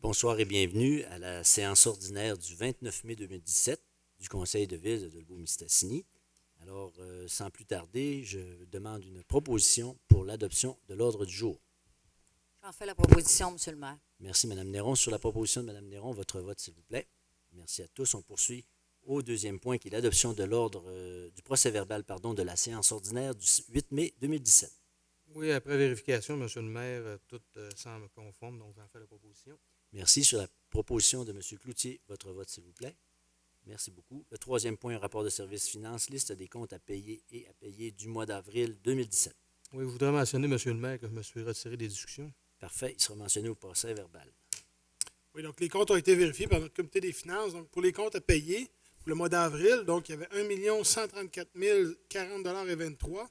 Bonsoir et bienvenue à la séance ordinaire du 29 mai 2017 du Conseil de ville de Dolbeau-Mistassini. Alors, sans plus tarder, je demande une proposition pour l'adoption de l'ordre du jour. J'en fais la proposition, Monsieur le maire. Merci, Mme Néron. Sur la proposition de Mme Néron, votre vote, s'il vous plaît. Merci à tous. On poursuit au deuxième point, qui est l'adoption de l'ordre du procès-verbal de la séance ordinaire du 8 mai 2017. Oui, après vérification, Monsieur le maire, tout semble conforme, donc j'en fais la proposition. Merci. Sur la proposition de M. Cloutier, votre vote, s'il vous plaît. Merci beaucoup. Le troisième point, rapport de service finance, liste des comptes à payer et à payer du mois d'avril 2017. Oui, je voudrais mentionner, Monsieur le maire, que je me suis retiré des discussions. Parfait. Il sera mentionné au procès verbal. Oui, donc les comptes ont été vérifiés par notre comité des finances. Donc, pour les comptes à payer, pour le mois d'avril, donc il y avait 1 134 040,23 $.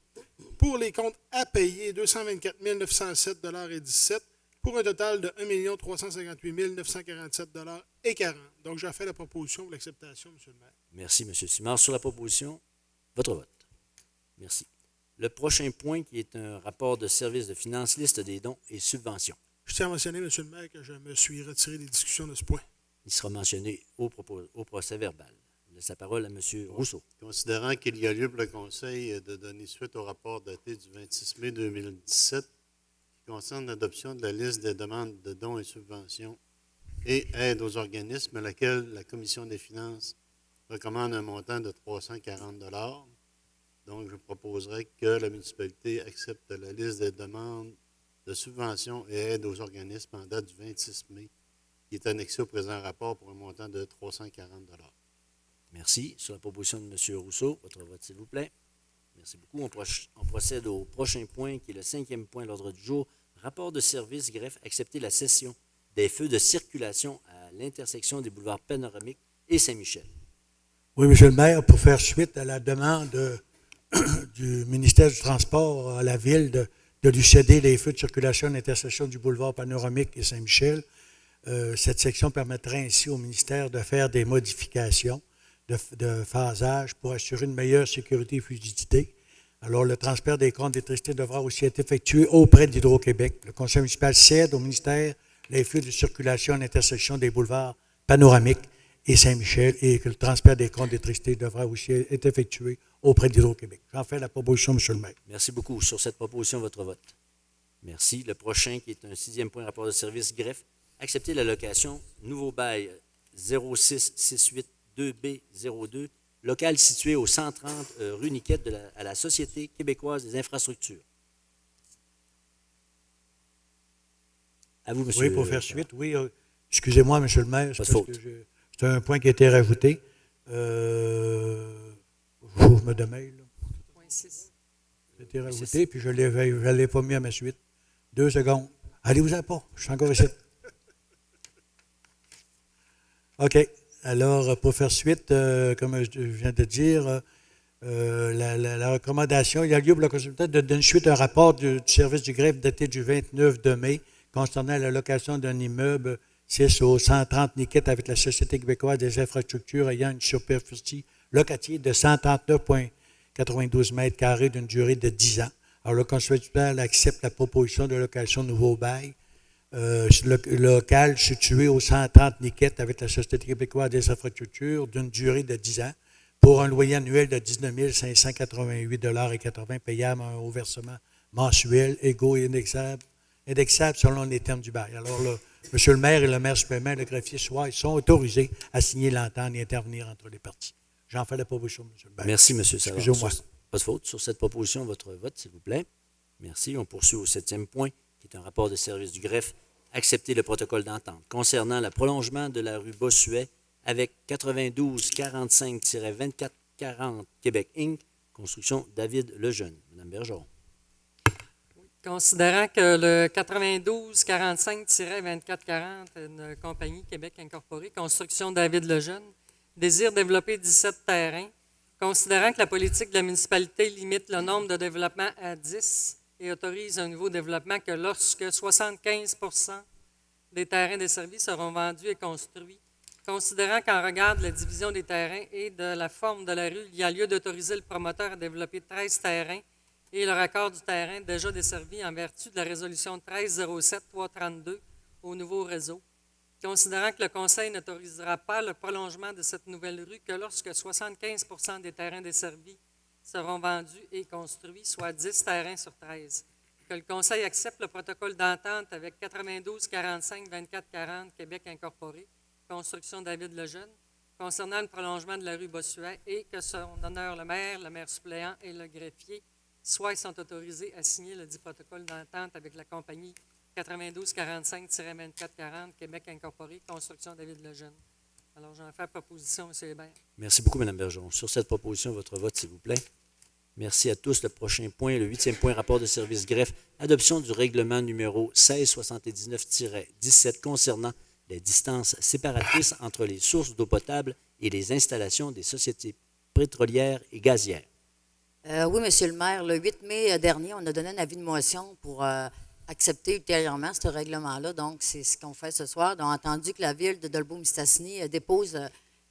Pour les comptes à payer, 224 907,17 $, pour un total de 1 358 947,40 $. Donc, j'ai fait la proposition pour l'acceptation, M. le maire. Merci, M. Simard. Sur la proposition, votre vote. Merci. Le prochain point, qui est un rapport de service de finances, liste des dons et subventions. Je tiens à mentionner, M. le maire, que je me suis retiré des discussions de ce point. Il sera mentionné au procès verbal. Je laisse la parole à M. Rousseau. Considérant qu'il y a lieu pour le Conseil de donner suite au rapport daté du 26 mai 2017 qui concerne l'adoption de la liste des demandes de dons et subventions et aides aux organismes, à laquelle la Commission des finances recommande un montant de 340 $. Donc, je proposerai que la municipalité accepte la liste des demandes de subventions et aides aux organismes en date du 26 mai, qui est annexée au présent rapport pour un montant de 340 $. Merci. Sur la proposition de M. Rousseau, votre vote, s'il vous plaît. Merci beaucoup. On procède au prochain point, qui est le cinquième point de l'ordre du jour. Rapport de service greffe, accepter la cession des feux de circulation à l'intersection des boulevards Panoramique et Saint-Michel. Oui, M. le maire, pour faire suite à la demande du ministère du Transport à la ville de lui céder les feux de circulation à l'intersection du boulevard Panoramique et Saint-Michel, cette section permettrait ainsi au ministère de faire des modifications de phasage pour assurer une meilleure sécurité et fluidité. Alors, le transfert des comptes d'électricité devra aussi être effectué auprès d'Hydro-Québec. Le conseil municipal cède au ministère les feux de circulation à l'intersection des boulevards Panoramique et Saint-Michel et que le transfert des comptes d'électricité devra aussi être effectué auprès d'Hydro-Québec. J'en fais la proposition, M. le maire. Merci beaucoup. Sur cette proposition, votre vote. Merci. Le prochain, qui est un sixième point, rapport de service greffe, accepter la location nouveau bail 06682B02, local situé au 130 rue Niquette à la Société québécoise des infrastructures. À vous, monsieur. Oui, pour faire suite, oui. Excusez-moi, M. le maire, Pas de faute. c'est un point qui a été rajouté. J'ouvre de mail. Point 6. Ça a été rajouté, puis je ne l'ai pas mis à ma suite. 2 secondes. Allez-vous-en pas, je suis encore ici. OK. Alors, pour faire suite, comme je viens de dire, la recommandation, il y a lieu pour la consultation de donner suite à un rapport du service du greffe daté du 29 de mai concernant la location d'un immeuble 6 au 130 Niquette avec la Société québécoise des infrastructures ayant une superficie locative de 139,92 mètres carrés d'une durée de 10 ans. Alors, le conseil municipal accepte la proposition de location nouveau bail. Le local situé au 130 Niquette avec la Société québécoise des infrastructures d'une durée de 10 ans pour un loyer annuel de 19 588,80 $ payable au versement mensuel égaux et indexable selon les termes du bail. Alors, là, M. le maire et le maire supplément, le greffier ils sont autorisés à signer l'entente et intervenir entre les parties. J'en fais la proposition, M. le maire. Merci, M. Savard. Excusez-moi. Pas de faute. Sur cette proposition, votre vote, s'il vous plaît. Merci. On poursuit au septième point, qui est un rapport de service du greffe, accepter le protocole d'entente concernant le prolongement de la rue Bossuet avec 9245-2440 Québec Inc., construction David Lejeune. Mme Bergeron. Considérant que le 9245-2440, une compagnie Québec Incorporée, construction David Lejeune, désire développer 17 terrains, considérant que la politique de la municipalité limite le nombre de développements à 10 et autorise un nouveau développement que lorsque 75 % des terrains desservis seront vendus et construits, considérant qu'en regard de la division des terrains et de la forme de la rue, il y a lieu d'autoriser le promoteur à développer 13 terrains et le raccord du terrain déjà desservi en vertu de la résolution 1307-332 au nouveau réseau. considérant que le Conseil n'autorisera pas le prolongement de cette nouvelle rue que lorsque 75 des terrains desservis seront vendus et construits, soit 10 terrains sur 13. Que le Conseil accepte le protocole d'entente avec 92 45 24 40 Québec Incorporé, construction David Lejeune, concernant le prolongement de la rue Bossuet et que son honneur le maire suppléant et le greffier soit ils sont autorisés à signer le dit protocole d'entente avec la compagnie 92 45-24 40 Québec Incorporé, construction David Lejeune. Alors, j'en fais proposition, M. Hébert. Merci beaucoup, Mme Bergeron. Sur cette proposition, votre vote, s'il vous plaît. Merci à tous. Le prochain point, le 8e point, rapport de service greffe, adoption du règlement numéro 1679-17 concernant les distances séparatrices entre les sources d'eau potable et les installations des sociétés pétrolières et gazières. Oui, Monsieur le maire, le 8 mai dernier, on a donné un avis de motion pour accepter ultérieurement ce règlement-là. Donc, c'est ce qu'on fait ce soir. On a entendu que la ville de Dolbeau-Mistassini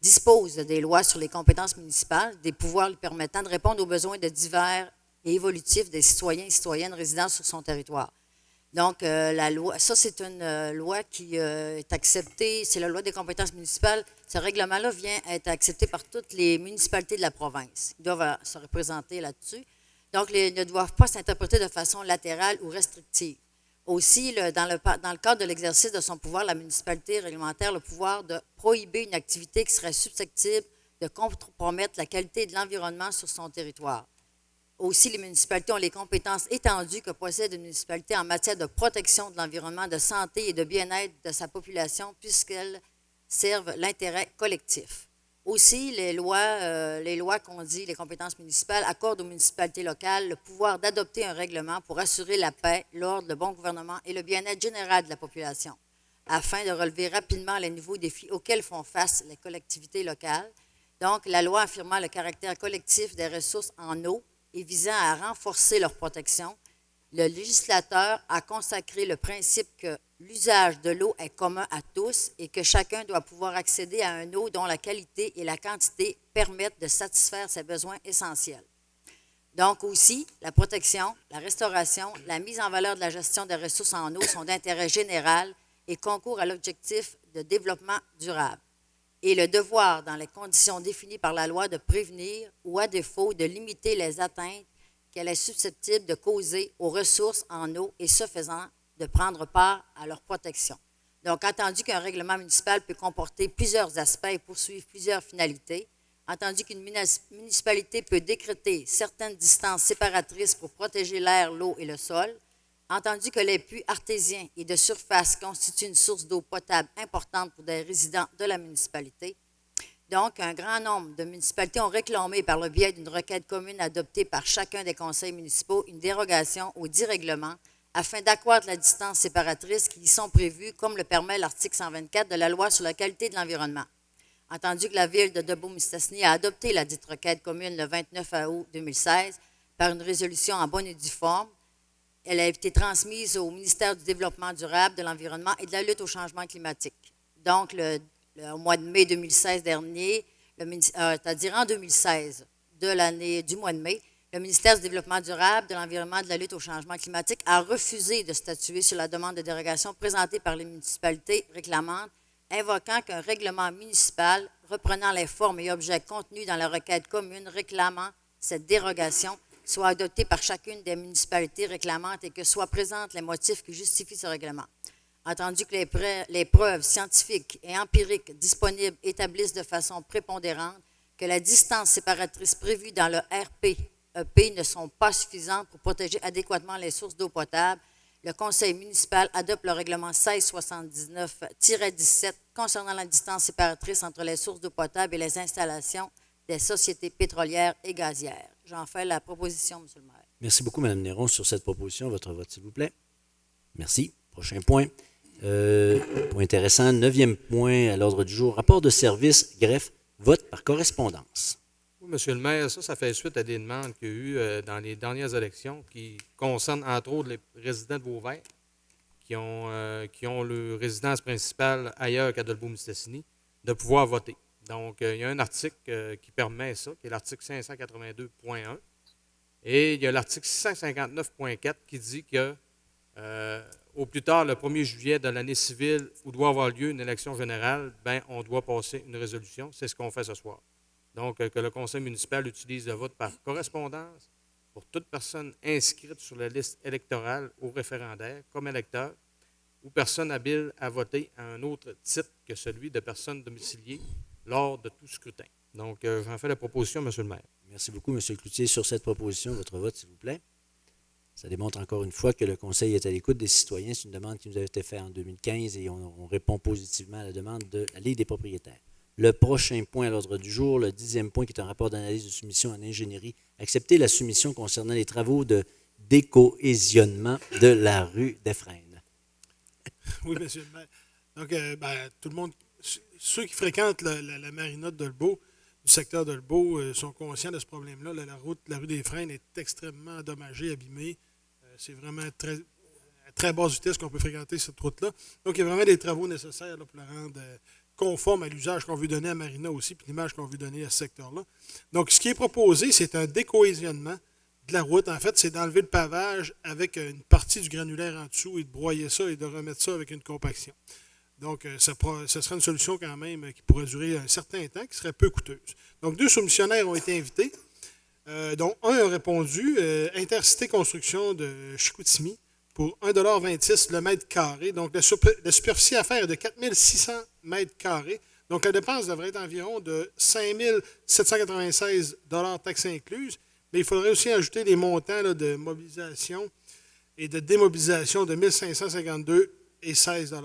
dispose des lois sur les compétences municipales, des pouvoirs lui permettant de répondre aux besoins de divers et évolutifs des citoyens et citoyennes résidant sur son territoire. Donc, la loi, ça, c'est une loi qui est acceptée, c'est la loi des compétences municipales. Ce règlement-là vient être accepté par toutes les municipalités de la province. Ils doivent se représenter là-dessus. Donc, ils ne doivent pas s'interpréter de façon latérale ou restrictive. Aussi, dans le cadre de l'exercice de son pouvoir, la municipalité réglementaire a le pouvoir de prohiber une activité qui serait susceptible de compromettre la qualité de l'environnement sur son territoire. Aussi, les municipalités ont les compétences étendues que possède une municipalité en matière de protection de l'environnement, de santé et de bien-être de sa population, puisqu'elles servent l'intérêt collectif. Aussi, les lois qu'on dit, les compétences municipales, accordent aux municipalités locales le pouvoir d'adopter un règlement pour assurer la paix, l'ordre, le bon gouvernement et le bien-être général de la population, afin de relever rapidement les nouveaux défis auxquels font face les collectivités locales. Donc, la loi affirmant le caractère collectif des ressources en eau et visant à renforcer leur protection, le législateur a consacré le principe que l'usage de l'eau est commun à tous et que chacun doit pouvoir accéder à une eau dont la qualité et la quantité permettent de satisfaire ses besoins essentiels. Donc aussi, la protection, la restauration, la mise en valeur de la gestion des ressources en eau sont d'intérêt général et concourent à l'objectif de développement durable. Et le devoir, dans les conditions définies par la loi, de prévenir ou, à défaut, de limiter les atteintes qu'elle est susceptible de causer aux ressources en eau et, ce faisant, de prendre part à leur protection. Donc, entendu qu'un règlement municipal peut comporter plusieurs aspects et poursuivre plusieurs finalités, entendu qu'une municipalité peut décréter certaines distances séparatrices pour protéger l'air, l'eau et le sol, entendu que les puits artésiens et de surface constituent une source d'eau potable importante pour des résidents de la municipalité. Donc, un grand nombre de municipalités ont réclamé par le biais d'une requête commune adoptée par chacun des conseils municipaux une dérogation aux 10 règlements afin d'accroître la distance séparatrice qui y sont prévues, comme le permet l'article 124 de la Loi sur la qualité de l'environnement. Entendu que la ville de Dolbeau-Mistassini a adopté la dite requête commune le 29 août 2016 par une résolution en bonne et due forme, elle a été transmise au ministère du Développement durable, de l'Environnement et de la lutte au changement climatique. Donc, au mois de mai 2016 dernier, c'est-à-dire en 2016, du mois de mai, le ministère du Développement durable, de l'Environnement et de la lutte au changement climatique a refusé de statuer sur la demande de dérogation présentée par les municipalités réclamantes, invoquant qu'un règlement municipal reprenant les formes et objets contenus dans la requête commune réclamant cette dérogation soit adopté par chacune des municipalités réclamantes et que soient présentes les motifs qui justifient ce règlement. Entendu que les preuves scientifiques et empiriques disponibles établissent de façon prépondérante que la distance séparatrice prévue dans le RPEP ne sont pas suffisantes pour protéger adéquatement les sources d'eau potable, le conseil municipal adopte le règlement 1679-17 concernant la distance séparatrice entre les sources d'eau potable et les installations des sociétés pétrolières et gazières. J'en fais la proposition, M. le maire. Merci beaucoup, Mme Néron, sur cette proposition. Votre vote, s'il vous plaît. Merci. Prochain point. Point intéressant. 9e point à l'ordre du jour. Rapport de service, greffe, vote par correspondance. Oui, M. le maire, ça fait suite à des demandes qu'il y a eu dans les dernières élections qui concernent, entre autres, les résidents de Beauvais qui ont leur résidence principale ailleurs qu'à Dolbeau-Mistassini, de pouvoir voter. Donc, il y a un article qui permet ça, qui est l'article 582.1. Et il y a l'article 659.4 qui dit que au plus tard le 1er juillet de l'année civile où doit avoir lieu une élection générale, ben, on doit passer une résolution. C'est ce qu'on fait ce soir. Donc, que le conseil municipal utilise le vote par correspondance pour toute personne inscrite sur la liste électorale ou référendaire comme électeur ou personne habile à voter à un autre titre que celui de personne domiciliée lors de tout scrutin. Donc, j'en fais la proposition, M. le maire. Merci beaucoup, M. Cloutier. Sur cette proposition, votre vote, s'il vous plaît. Ça démontre encore une fois que le Conseil est à l'écoute des citoyens. C'est une demande qui nous a été faite en 2015 et on répond positivement à la demande de la Ligue des propriétaires. Le prochain point à l'ordre du jour, le 10e point, qui est un rapport d'analyse de soumission en ingénierie. Accepter la soumission concernant les travaux de décohésionnement de la rue d'Efraine. Oui, monsieur le maire. Donc, tout le monde, ceux qui fréquentent la marina de Dolbeau, du secteur de Dolbeau, sont conscients de ce problème-là. La rue des Freins est extrêmement endommagée, abîmée. C'est vraiment à très basse vitesse qu'on peut fréquenter cette route-là. Donc, il y a vraiment des travaux nécessaires là, pour la rendre conforme à l'usage qu'on veut donner à Marina aussi, puis l'image qu'on veut donner à ce secteur-là. Donc, ce qui est proposé, c'est un décohésionnement de la route. En fait, c'est d'enlever le pavage avec une partie du granulaire en dessous et de broyer ça et de remettre ça avec une compaction. Donc, ce serait une solution quand même qui pourrait durer un certain temps, qui serait peu coûteuse. Donc, 2 soumissionnaires ont été invités, dont un a répondu, Intercité Construction de Chicoutimi, pour 1,26 $ le mètre carré. Donc, la superficie à faire est de 4 600 mètres carrés. Donc, la dépense devrait être environ de 5 796 $ taxes incluses. Mais il faudrait aussi ajouter les montants là, de mobilisation et de démobilisation de 1 552 et 16 $.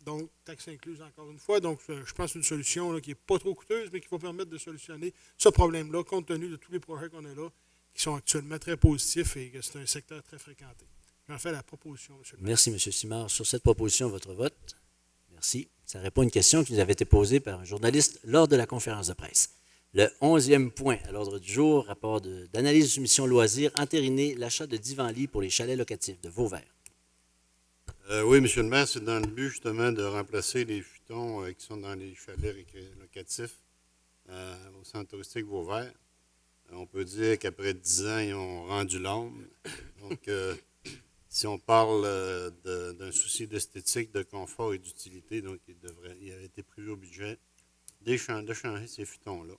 Donc, taxes incluses encore une fois. Donc, je pense que c'est une solution là, qui n'est pas trop coûteuse, mais qui va permettre de solutionner ce problème-là, compte tenu de tous les projets qu'on a là, qui sont actuellement très positifs et que c'est un secteur très fréquenté. J'en fais la proposition, M. le maire. Merci, M. Simard. Sur cette proposition, votre vote. Merci. Ça répond à une question qui nous avait été posée par un journaliste lors de la conférence de presse. Le 11e point à l'ordre du jour, rapport d'analyse de soumission loisirs, entériner l'achat de divans-lits pour les chalets locatifs de Vauvert. Oui, M. le maire, c'est dans le but justement de remplacer les futons qui sont dans les chalets locatifs au centre touristique Vauvert. On peut dire qu'après 10 ans, ils ont rendu l'âme. Donc, si on parle d'un souci d'esthétique, de confort et d'utilité, donc il avait été prévu au budget de changer ces futons-là.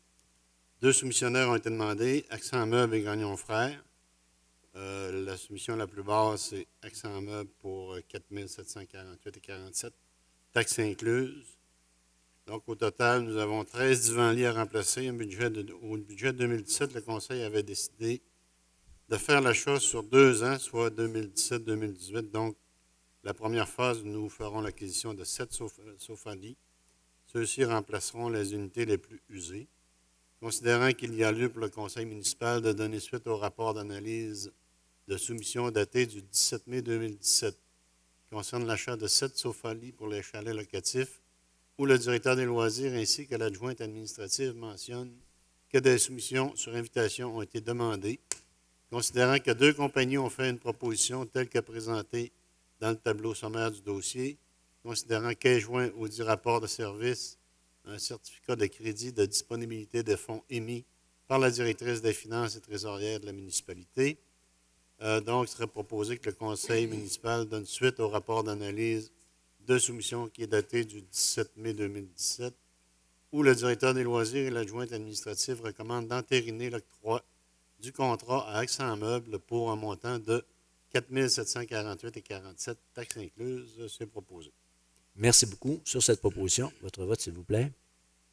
2 soumissionnaires ont été demandés, Accent Meubles et Gagnon Frères. La soumission la plus basse, c'est Accent Meubles pour 4 748,47 $, taxes incluses. Donc, au total, nous avons 13 divans-lits à remplacer. Au budget 2017, le Conseil avait décidé de faire l'achat sur 2 ans, soit 2017-2018. Donc, la première phase, nous ferons l'acquisition de 7 sofalits. Ceux-ci remplaceront les unités les plus usées. Considérant qu'il y a lieu pour le Conseil municipal de donner suite au rapport d'analyse de soumission daté du 17 mai 2017, qui concerne l'achat de 7 sofalits pour les chalets locatifs, où le directeur des loisirs ainsi que l'adjointe administrative mentionnent que des soumissions sur invitation ont été demandées, considérant que 2 compagnies ont fait une proposition telle que présentée dans le tableau sommaire du dossier, considérant qu'est joint au dit rapport de service un certificat de crédit de disponibilité des fonds émis par la directrice des finances et trésorière de la municipalité. Donc, il serait proposé que le conseil municipal donne suite au rapport d'analyse de soumission qui est daté du 17 mai 2017, où le directeur des loisirs et l'adjointe administrative recommandent d'entériner l'octroi du contrat à Accent Meubles pour un montant de 4 748,47 $, taxes incluses. C'est proposé. Merci beaucoup. Sur cette proposition, votre vote, s'il vous plaît.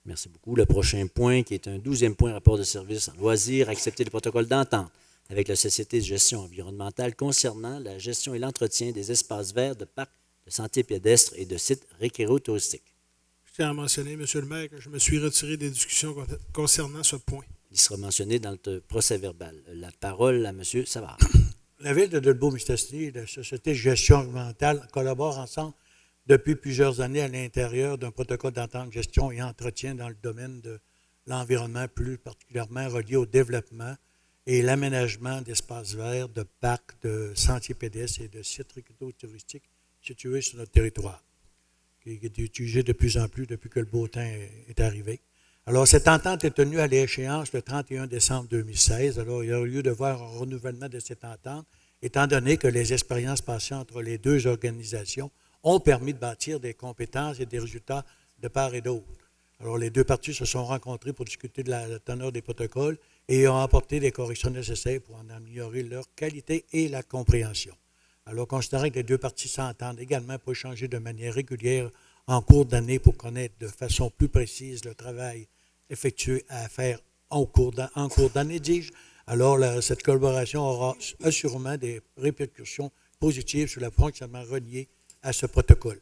Merci beaucoup. Le prochain point, qui est un 12e point, rapport de service en loisirs, accepter le protocole d'entente avec la Société de gestion environnementale concernant la gestion et l'entretien des espaces verts de parcs de sentiers pédestres et de sites récréo-touristiques. Je tiens à mentionner, M. le maire, que je me suis retiré des discussions concernant ce point. Il sera mentionné dans le procès-verbal. La parole à M. Savard. La Ville de Dolbeau-Mistassini et la Société de gestion environnementale collaborent ensemble depuis plusieurs années à l'intérieur d'un protocole d'entente gestion et entretien dans le domaine de l'environnement, plus particulièrement relié au développement et l'aménagement d'espaces verts, de parcs, de sentiers pédestres et de sites touristiques situés sur notre territoire, qui est utilisé de plus en plus depuis que le beau temps est arrivé. Alors, cette entente est tenue à l'échéance le 31 décembre 2016. Alors, il y a eu lieu de voir un renouvellement de cette entente étant donné que les expériences passées entre les deux organisations ont permis de bâtir des compétences et des résultats de part et d'autre. Alors, les deux parties se sont rencontrées pour discuter de la teneur des protocoles et ont apporté les corrections nécessaires pour en améliorer leur qualité et la compréhension. Alors, considérant que les deux parties s'entendent également pour échanger de manière régulière en cours d'année pour connaître de façon plus précise le travail effectué à faire en cours d'année, dis-je, alors cette collaboration aura assurément des répercussions positives sur le fonctionnement relié à ce protocole.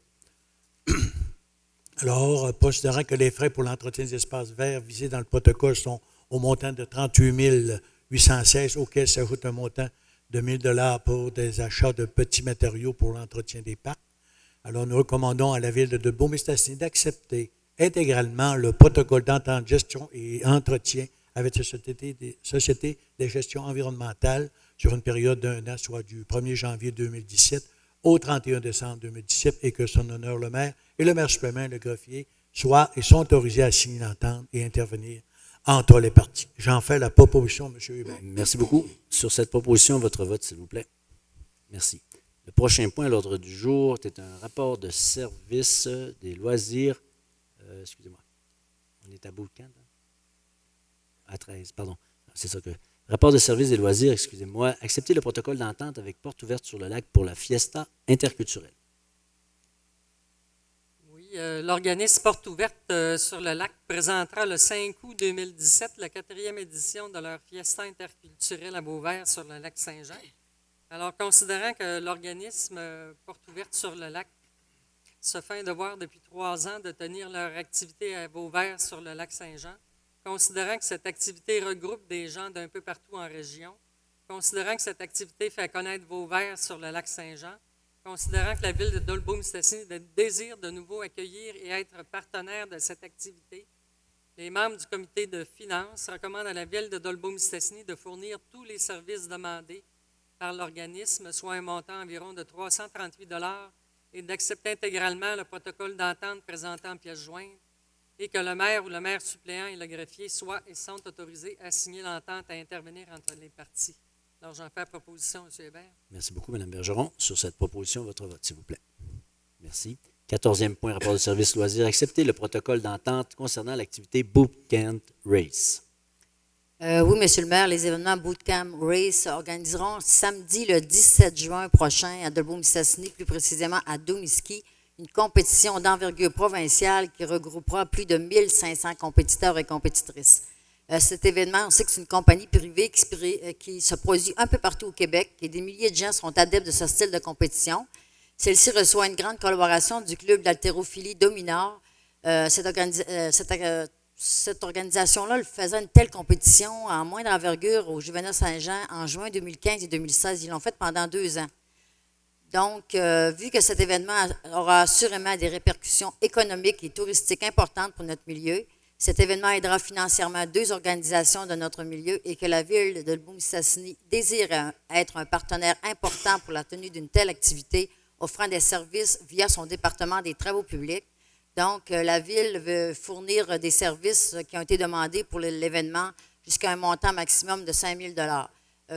Alors, considérant que les frais pour l'entretien des espaces verts visés dans le protocole sont au montant de 38 816, auquel s'ajoute un montant de 1 000 pour des achats de petits matériaux pour l'entretien des parcs, alors nous recommandons à la Ville de Dolbeau-Mistassini d'accepter intégralement le protocole d'entente gestion et entretien avec cette société de gestion environnementale sur une période d'1 an, soit du 1er janvier 2017 au 31 décembre 2017, et que son honneur le maire et le maire supplément, le greffier, soient et sont autorisés à signer l'entente et intervenir entre les parties. J'en fais la proposition, M. Hubert. Merci beaucoup. Sur cette proposition, votre vote, s'il vous plaît. Merci. Le prochain point à l'ordre du jour est un rapport de service des loisirs. Excusez-moi. On est à Bootcamp? À 13, pardon. C'est ça que... Rapport de service des loisirs, excusez-moi. Accepter le protocole d'entente avec porte ouverte sur le lac pour la fiesta interculturelle. Oui, l'organisme Porte ouverte sur le lac présentera le 5 août 2017 la 4e édition de leur fiesta interculturelle à Beauvert sur le lac Saint-Jean. Alors, considérant que l'organisme Porte ouverte sur le lac se fait un devoir depuis 3 ans de tenir leur activité à Beauvert sur le lac Saint-Jean, considérant que cette activité regroupe des gens d'un peu partout en région, considérant que cette activité fait connaître Beauvert sur le lac Saint-Jean, considérant que la Ville de Dolbeau-Mistassini désire de nouveau accueillir et être partenaire de cette activité, les membres du comité de finances recommandent à la Ville de Dolbeau-Mistassini de fournir tous les services demandés par l'organisme, soit un montant environ de 338 $, et d'accepter intégralement le protocole d'entente présenté en pièce jointe, et que le maire ou le maire suppléant et le greffier soient et sont autorisés à signer l'entente à intervenir entre les parties. Alors, j'en fais la proposition, M. Hébert. Merci beaucoup, Mme Bergeron. Sur cette proposition, votre vote, s'il vous plaît. Merci. 14e point, rapport de service loisirs. Accepter le protocole d'entente concernant l'activité Bootcamp Race. Oui, Monsieur le maire, les événements Bootcamp Race organiseront samedi le 17 juin prochain à Dolbeau-Mistassini, plus précisément à Domiski, une compétition d'envergure provinciale qui regroupera plus de 1500 compétiteurs et compétitrices. Cet événement, on sait que c'est une compagnie privée qui se produit un peu partout au Québec et des milliers de gens sont adeptes de ce style de compétition. Celle-ci reçoit une grande collaboration du club d'haltérophilie Dominor. Cette organisation-là faisait une telle compétition en moindre envergure au Juvénat Saint-Jean en juin 2015 et 2016. Ils l'ont fait pendant 2 ans. Donc, vu que cet événement aura assurément des répercussions économiques et touristiques importantes pour notre milieu, cet événement aidera financièrement 2 organisations de notre milieu et que la Ville de Dolbeau-Mistassini désire être un partenaire important pour la tenue d'une telle activité, offrant des services via son département des travaux publics. Donc, la Ville veut fournir des services qui ont été demandés pour l'événement jusqu'à un montant maximum de 5 000 $.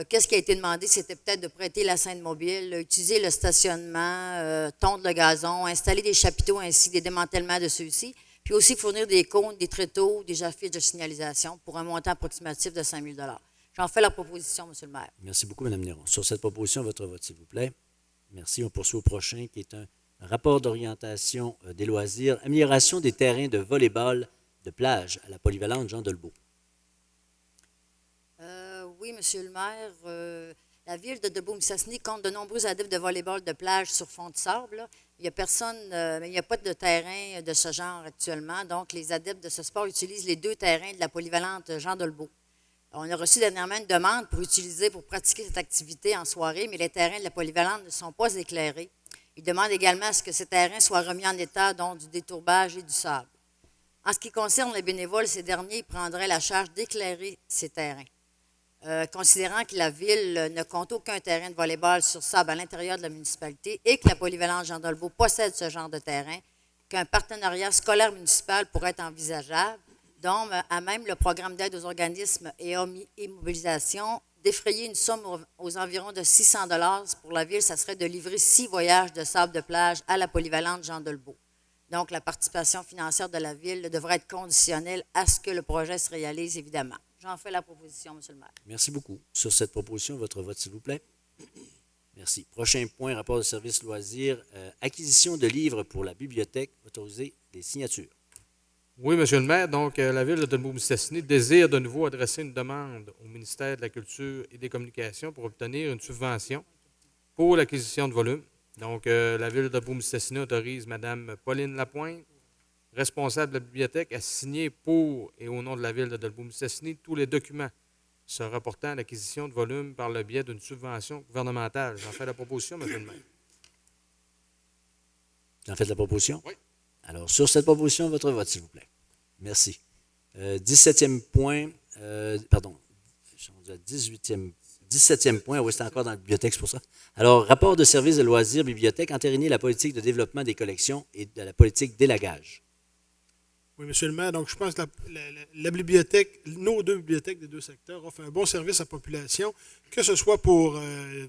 Qu'est-ce qui a été demandé? C'était peut-être de prêter la scène mobile, utiliser le stationnement, tondre le gazon, installer des chapiteaux ainsi que des démantèlements de ceux-ci, puis aussi fournir des cônes, des tréteaux, des affiches de signalisation pour un montant approximatif de 5 000 $. J'en fais la proposition, M. le maire. Merci beaucoup, Mme Néron. Sur cette proposition, votre vote, s'il vous plaît. Merci. On poursuit au prochain, qui est un rapport d'orientation des loisirs, amélioration des terrains de volley-ball de plage à la polyvalente Jean Dolbeau. Oui, Monsieur le maire, la Ville de Dolbeau-Mistassini compte de nombreux adeptes de volley-ball de plage sur fond de sable. Là. Il n'y a personne, il n'y a pas de terrain de ce genre actuellement. Donc, les adeptes de ce sport utilisent les 2 terrains de la polyvalente Jean Dolbeau. On a reçu dernièrement une demande pour pratiquer cette activité en soirée, mais les terrains de la polyvalente ne sont pas éclairés. Ils demandent également à ce que ces terrains soient remis en état, dont du détourbage et du sable. En ce qui concerne les bénévoles, ces derniers prendraient la charge d'éclairer ces terrains. Considérant que la Ville ne compte aucun terrain de volley-ball sur sable à l'intérieur de la municipalité et que la polyvalente Jean Dolbeau possède ce genre de terrain, qu'un partenariat scolaire municipal pourrait être envisageable, dont à même le programme d'aide aux organismes et immobilisation d'effrayer une somme aux environs de 600 pour la ville, ça serait de livrer 6 voyages de sable de plage à la polyvalente Jean Dolbeau. Donc, la participation financière de la ville devrait être conditionnelle à ce que le projet se réalise, évidemment. J'en fais la proposition, M. le maire. Merci beaucoup. Sur cette proposition, votre vote, s'il vous plaît. Merci. Prochain point, rapport de service loisirs, acquisition de livres pour la bibliothèque, autoriser des signatures. Oui, Monsieur le maire, donc la ville de Dolbeau-Mistassini désire de nouveau adresser une demande au ministère de la Culture et des Communications pour obtenir une subvention pour l'acquisition de volumes. Donc, la ville de Dolbeau-Mistassini autorise Mme Pauline Lapointe, responsable de la bibliothèque, à signer pour et au nom de la ville de Dolbeau-Mistassini tous les documents se rapportant à l'acquisition de volumes par le biais d'une subvention gouvernementale. J'en fais la proposition, Monsieur le maire. Vous en faites la proposition? Oui. Alors, sur cette proposition, votre vote, s'il vous plaît. Merci. 17e point, pardon, je suis rendu à 17e point, oui, c'est encore dans la bibliothèque, c'est pour ça. Alors, rapport de service de loisirs, bibliothèque, entériner la politique de développement des collections et de la politique d'élagage. Oui, Monsieur le maire, donc je pense que la bibliothèque, nos 2 bibliothèques des 2 secteurs offrent un bon service à la population, que ce soit pour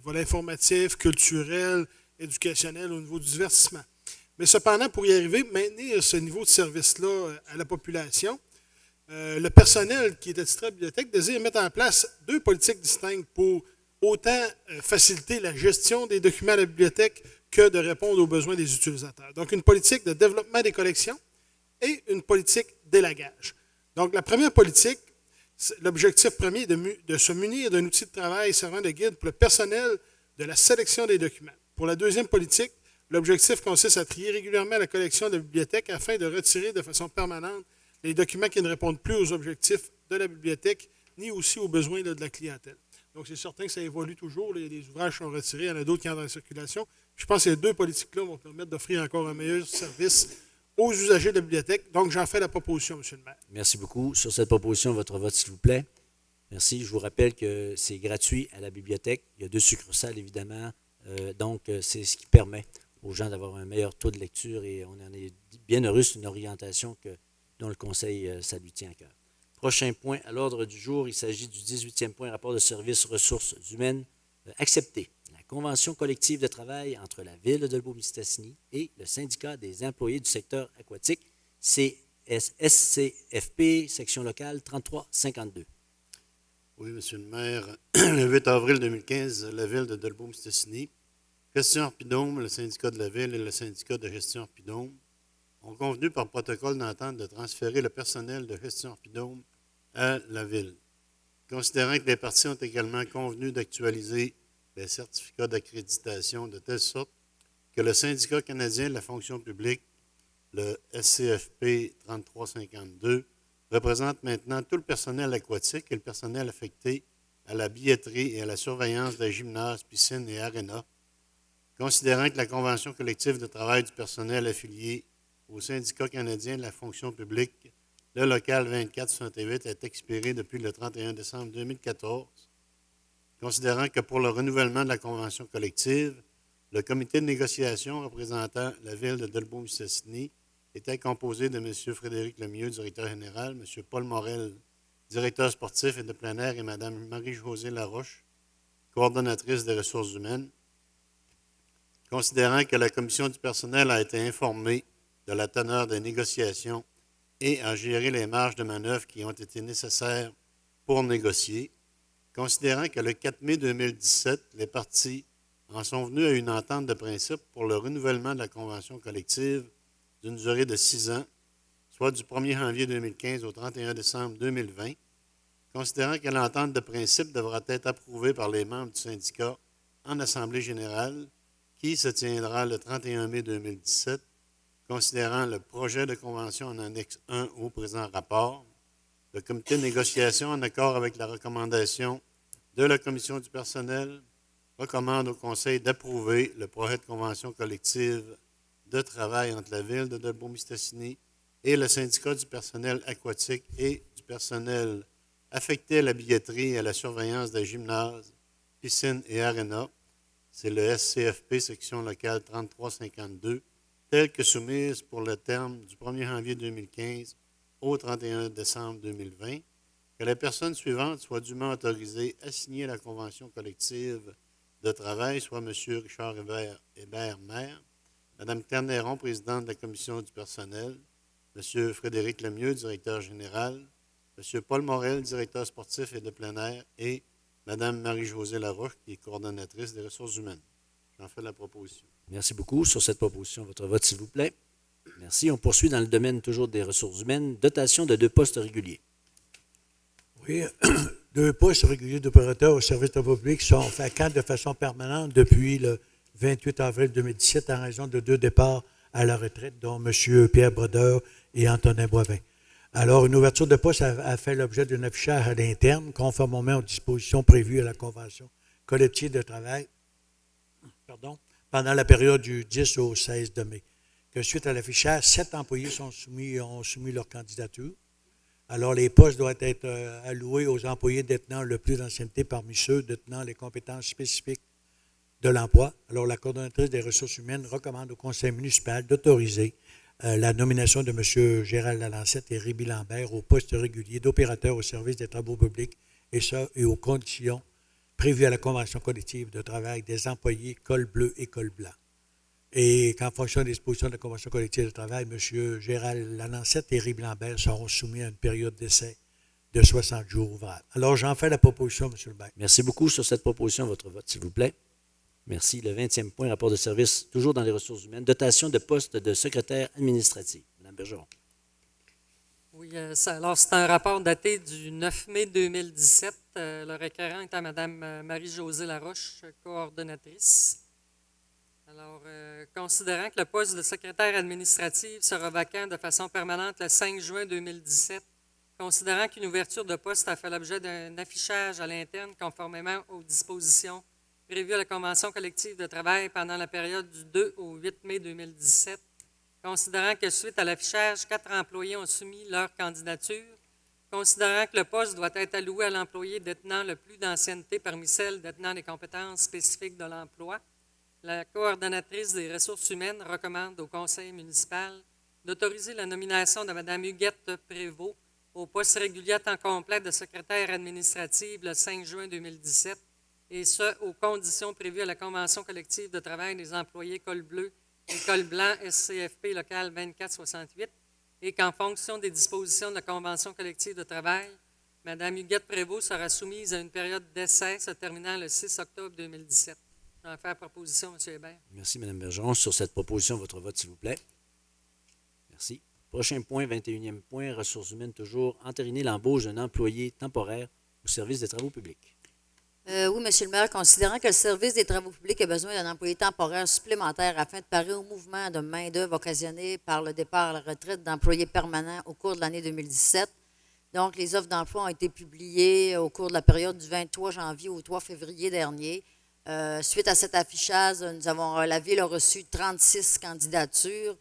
volet informatif, culturel, éducationnel, au niveau du divertissement. Mais cependant, pour y arriver, maintenir ce niveau de service-là à la population, le personnel qui est attitré à la bibliothèque désire mettre en place 2 politiques distinctes pour autant faciliter la gestion des documents à la bibliothèque que de répondre aux besoins des utilisateurs. Donc, une politique de développement des collections et une politique d'élagage. Donc, la première politique, l'objectif premier est de se munir d'un outil de travail servant de guide pour le personnel de la sélection des documents. Pour la deuxième politique, l'objectif consiste à trier régulièrement la collection de la bibliothèque afin de retirer de façon permanente les documents qui ne répondent plus aux objectifs de la bibliothèque ni aussi aux besoins de la clientèle. Donc, c'est certain que ça évolue toujours. Là, il y a des ouvrages qui sont retirés, il y en a d'autres qui entrent en circulation. Je pense que ces 2 politiques-là vont permettre d'offrir encore un meilleur service aux usagers de la bibliothèque. Donc, j'en fais la proposition, M. le maire. Merci beaucoup. Sur cette proposition, votre vote, s'il vous plaît. Merci. Je vous rappelle que c'est gratuit à la bibliothèque. Il y a 2 succursales, évidemment. Donc, c'est ce qui permet aux gens d'avoir un meilleur taux de lecture et on en est bien heureux. C'est une orientation dont le Conseil, ça lui tient à cœur. Prochain point à l'ordre du jour, il s'agit du 18e point, rapport de services ressources humaines accepté. La convention collective de travail entre la Ville de Dolbeau-Mistassini et le syndicat des employés du secteur aquatique, SCFP, section locale 3352. Oui, Monsieur le maire, le 8 avril 2015, la Ville de Dolbeau-Mistassini, Gestion Orpidome, le syndicat de la Ville et le syndicat de Gestion Orpidome ont convenu par protocole d'entente de transférer le personnel de Gestion Orpidome à la Ville. Considérant que les parties ont également convenu d'actualiser les certificats d'accréditation de telle sorte que le syndicat canadien de la fonction publique, le SCFP 3352, représente maintenant tout le personnel aquatique et le personnel affecté à la billetterie et à la surveillance des gymnases, piscines et arénas, considérant que la convention collective de travail du personnel affilié au syndicat canadien de la fonction publique, le local 2468, est expiré depuis le 31 décembre 2014, considérant que pour le renouvellement de la convention collective, le comité de négociation représentant la Ville de Dolbeau-Mistassini était composé de M. Frédéric Lemieux, directeur général, M. Paul Morel, directeur sportif et de plein air, et Mme Marie-Josée Laroche, coordonnatrice des ressources humaines. Considérant que la commission du personnel a été informée de la teneur des négociations et a géré les marges de manœuvre qui ont été nécessaires pour négocier, considérant que le 4 mai 2017, les parties en sont venues à une entente de principe pour le renouvellement de la convention collective d'une durée de 6 ans, soit du 1er janvier 2015 au 31 décembre 2020, considérant que l'entente de principe devra être approuvée par les membres du syndicat en Assemblée générale, qui se tiendra le 31 mai 2017, considérant le projet de convention en annexe 1 au présent rapport, le comité de négociation, en accord avec la recommandation de la commission du personnel, recommande au Conseil d'approuver le projet de convention collective de travail entre la Ville de Dolbeau-Mistassini et le syndicat du personnel aquatique et du personnel affecté à la billetterie et à la surveillance des gymnases, piscines et arénas, c'est le SCFP section locale 3352, telle que soumise pour le terme du 1er janvier 2015 au 31 décembre 2020, que les personnes suivantes soient dûment autorisées à signer la convention collective de travail, soit M. Richard Hébert, maire, Mme Claire Néron, présidente de la Commission du personnel, M. Frédéric Lemieux, directeur général, M. Paul Morel, directeur sportif et de plein air, et Mme Marie-Josée Laroche, qui est coordonnatrice des ressources humaines. J'en fais la proposition. Merci beaucoup. Sur cette proposition, votre vote, s'il vous plaît. Merci. On poursuit dans le domaine toujours des ressources humaines. Dotation de 2 postes réguliers. Oui, 2 postes réguliers d'opérateurs au service de travaux publics sont vacants de façon permanente depuis le 28 avril 2017 en raison de 2 départs à la retraite, dont M. Pierre Brodeur et Antonin Boivin. Alors, une ouverture de poste a fait l'objet d'un affichage à l'interne, conformément aux dispositions prévues à la Convention collective de travail pendant la période du 10 au 16 de mai. Que suite à l'affichage, 7 employés ont soumis leur candidature. Alors, les postes doivent être alloués aux employés détenant le plus d'ancienneté parmi ceux détenant les compétences spécifiques de l'emploi. Alors, la coordonnatrice des ressources humaines recommande au conseil municipal d'autoriser la nomination de M. Gérald Lalancette et Rémi Lambert au poste régulier d'opérateur au service des travaux publics, et ça, et aux conditions prévues à la Convention collective de travail des employés col bleu et col blanc. Et qu'en fonction des dispositions de la Convention collective de travail, M. Gérald Lalancette et Rémi Lambert seront soumis à une période d'essai de 60 jours ouvrables. Alors, j'en fais la proposition, M. le maire. Merci beaucoup. Sur cette proposition, votre vote, s'il vous plaît. Merci. Le 20e point, rapport de service, toujours dans les ressources humaines. Dotation de poste de secrétaire administratif. Mme Bergeron. Oui, alors c'est un rapport daté du 9 mai 2017. Le requérant est à Mme Marie-Josée Laroche, coordonnatrice. Alors, considérant que le poste de secrétaire administrative sera vacant de façon permanente le 5 juin 2017, considérant qu'une ouverture de poste a fait l'objet d'un affichage à l'interne conformément aux dispositions prévues à la Convention collective de travail pendant la période du 2 au 8 mai 2017, considérant que suite à l'affichage, 4 employés ont soumis leur candidature, considérant que le poste doit être alloué à l'employé détenant le plus d'ancienneté parmi celles détenant les compétences spécifiques de l'emploi, la coordonnatrice des ressources humaines recommande au conseil municipal d'autoriser la nomination de Mme Huguette Prévost au poste régulier à temps complet de secrétaire administrative le 5 juin 2017, et ce, aux conditions prévues à la Convention collective de travail des employés col bleu et col blanc SCFP local 2468, et qu'en fonction des dispositions de la Convention collective de travail, Mme Huguette Prévost sera soumise à une période d'essai se terminant le 6 octobre 2017. J'en fais la proposition, M. Hébert. Merci, Mme Bergeron. Sur cette proposition, votre vote, s'il vous plaît. Merci. Prochain point, 21e point, ressources humaines toujours. Entériner l'embauche d'un employé temporaire au service des travaux publics. Oui, M. le maire, considérant que le service des travaux publics a besoin d'un employé temporaire supplémentaire afin de parer au mouvement de main-d'œuvre occasionné par le départ à la retraite d'employés permanents au cours de l'année 2017. Donc, les offres d'emploi ont été publiées au cours de la période du 23 janvier au 3 février dernier. Suite à cet affichage, la Ville a reçu 36 candidatures.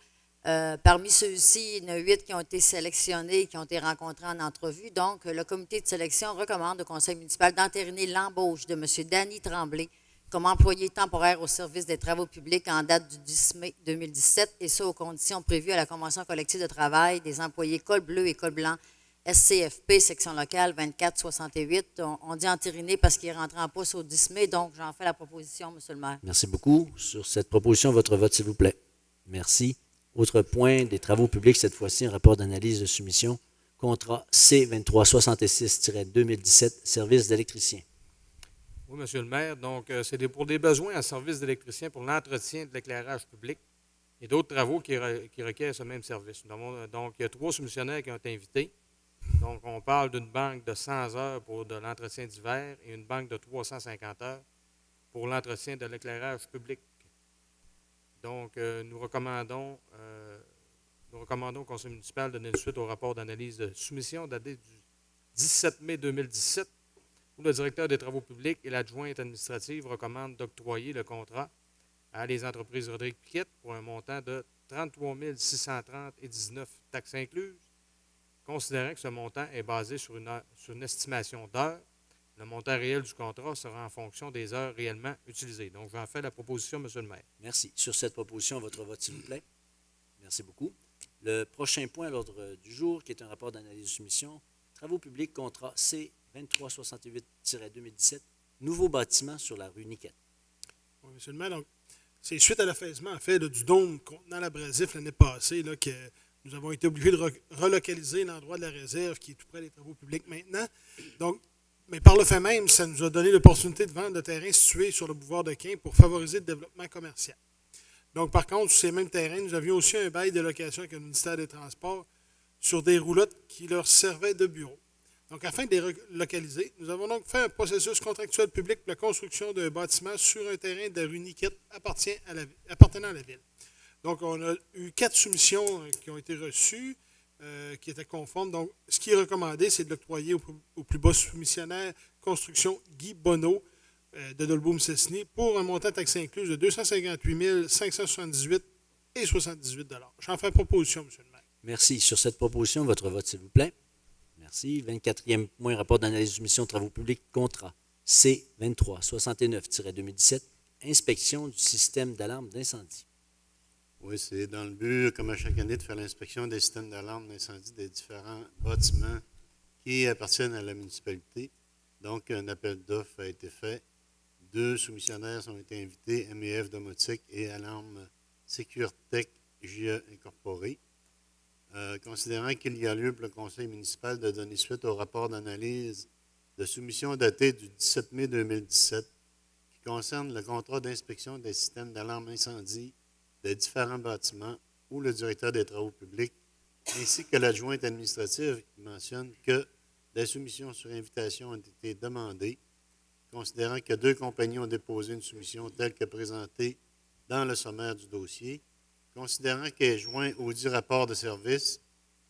Parmi ceux-ci, il y en a 8 qui ont été sélectionnés et qui ont été rencontrés en entrevue. Donc, le comité de sélection recommande au conseil municipal d'entériner l'embauche de M. Danny Tremblay comme employé temporaire au service des travaux publics en date du 10 mai 2017, et ça aux conditions prévues à la Convention collective de travail des employés col bleu et col blanc SCFP, section locale 2468. On dit entériner parce qu'il est rentré en poste au 10 mai, donc j'en fais la proposition, M. le maire. Merci beaucoup. Sur cette proposition, votre vote, s'il vous plaît. Merci. Autre point, des travaux publics, cette fois-ci, un rapport d'analyse de soumission. Contrat C2366-2017, service d'électricien. Oui, M. le maire. Donc, c'est pour des besoins en service d'électricien pour l'entretien de l'éclairage public et d'autres travaux qui requièrent ce même service. Donc, il y a 3 soumissionnaires qui ont été invités. Donc, on parle d'une banque de 100 heures pour de l'entretien d'hiver et une banque de 350 heures pour l'entretien de l'éclairage public. Donc, nous recommandons au conseil municipal de donner suite au rapport d'analyse de soumission daté du 17 mai 2017, où le directeur des travaux publics et l'adjointe administrative recommandent d'octroyer le contrat à les entreprises Rodrigue Piquette pour un montant de 33 630,19 taxes incluses, considérant que ce montant est basé sur une estimation d'heures. Le montant réel du contrat sera en fonction des heures réellement utilisées. Donc, j'en fais la proposition, M. le maire. Merci. Sur cette proposition, votre vote, s'il vous plaît. Merci beaucoup. Le prochain point à l'ordre du jour, qui est un rapport d'analyse de soumission, Travaux publics, contrat C2368-2017, nouveau bâtiment sur la rue Niquette. Oui, monsieur le maire, donc, c'est suite à l'affaissement, en fait, là, du dôme contenant l'abrasif l'année passée, là, que nous avons été obligés de relocaliser l'endroit de la réserve qui est tout près des travaux publics maintenant. Donc, mais par le fait même, ça nous a donné l'opportunité de vendre le terrain situé sur le boulevard de Quin pour favoriser le développement commercial. Donc, par contre, sur ces mêmes terrains, nous avions aussi un bail de location avec le ministère des Transports sur des roulottes qui leur servaient de bureau. Donc, afin de les relocaliser, nous avons donc fait un processus contractuel public pour la construction d'un bâtiment sur un terrain de la rue Niquette appartenant à la ville. Donc, on a eu 4 soumissions qui ont été reçues, qui étaient conformes. Donc, ce qui est recommandé, c'est de l'octroyer au plus bas soumissionnaire Construction Guy Bonneau de Dolbeau-Mistassini pour un montant de taxe incluse de 258 578,78 $. J'en fais proposition, M. le maire. Merci. Sur cette proposition, votre vote, s'il vous plaît. Merci. 24e point, rapport d'analyse de mission de travaux publics, contrat C2369-2017, inspection du système d'alarme d'incendie. Oui, c'est dans le but, comme à chaque année, de faire l'inspection des systèmes d'alarme d'incendie des différents bâtiments qui appartiennent à la municipalité. Donc, un appel d'offres a été fait. 2 soumissionnaires ont été invités, MEF Domotique et Alarme Sécurtech GE Incorporé. Considérant qu'il y a lieu pour le conseil municipal de donner suite au rapport d'analyse de soumission daté du 17 mai 2017 qui concerne le contrat d'inspection des systèmes d'alarme incendie des différents bâtiments où le directeur des travaux publics ainsi que l'adjointe administrative qui mentionne que des soumissions sur invitation ont été demandées, considérant que 2 compagnies ont déposé une soumission telle que présentée dans le sommaire du dossier, considérant qu'est joint au dit rapport de service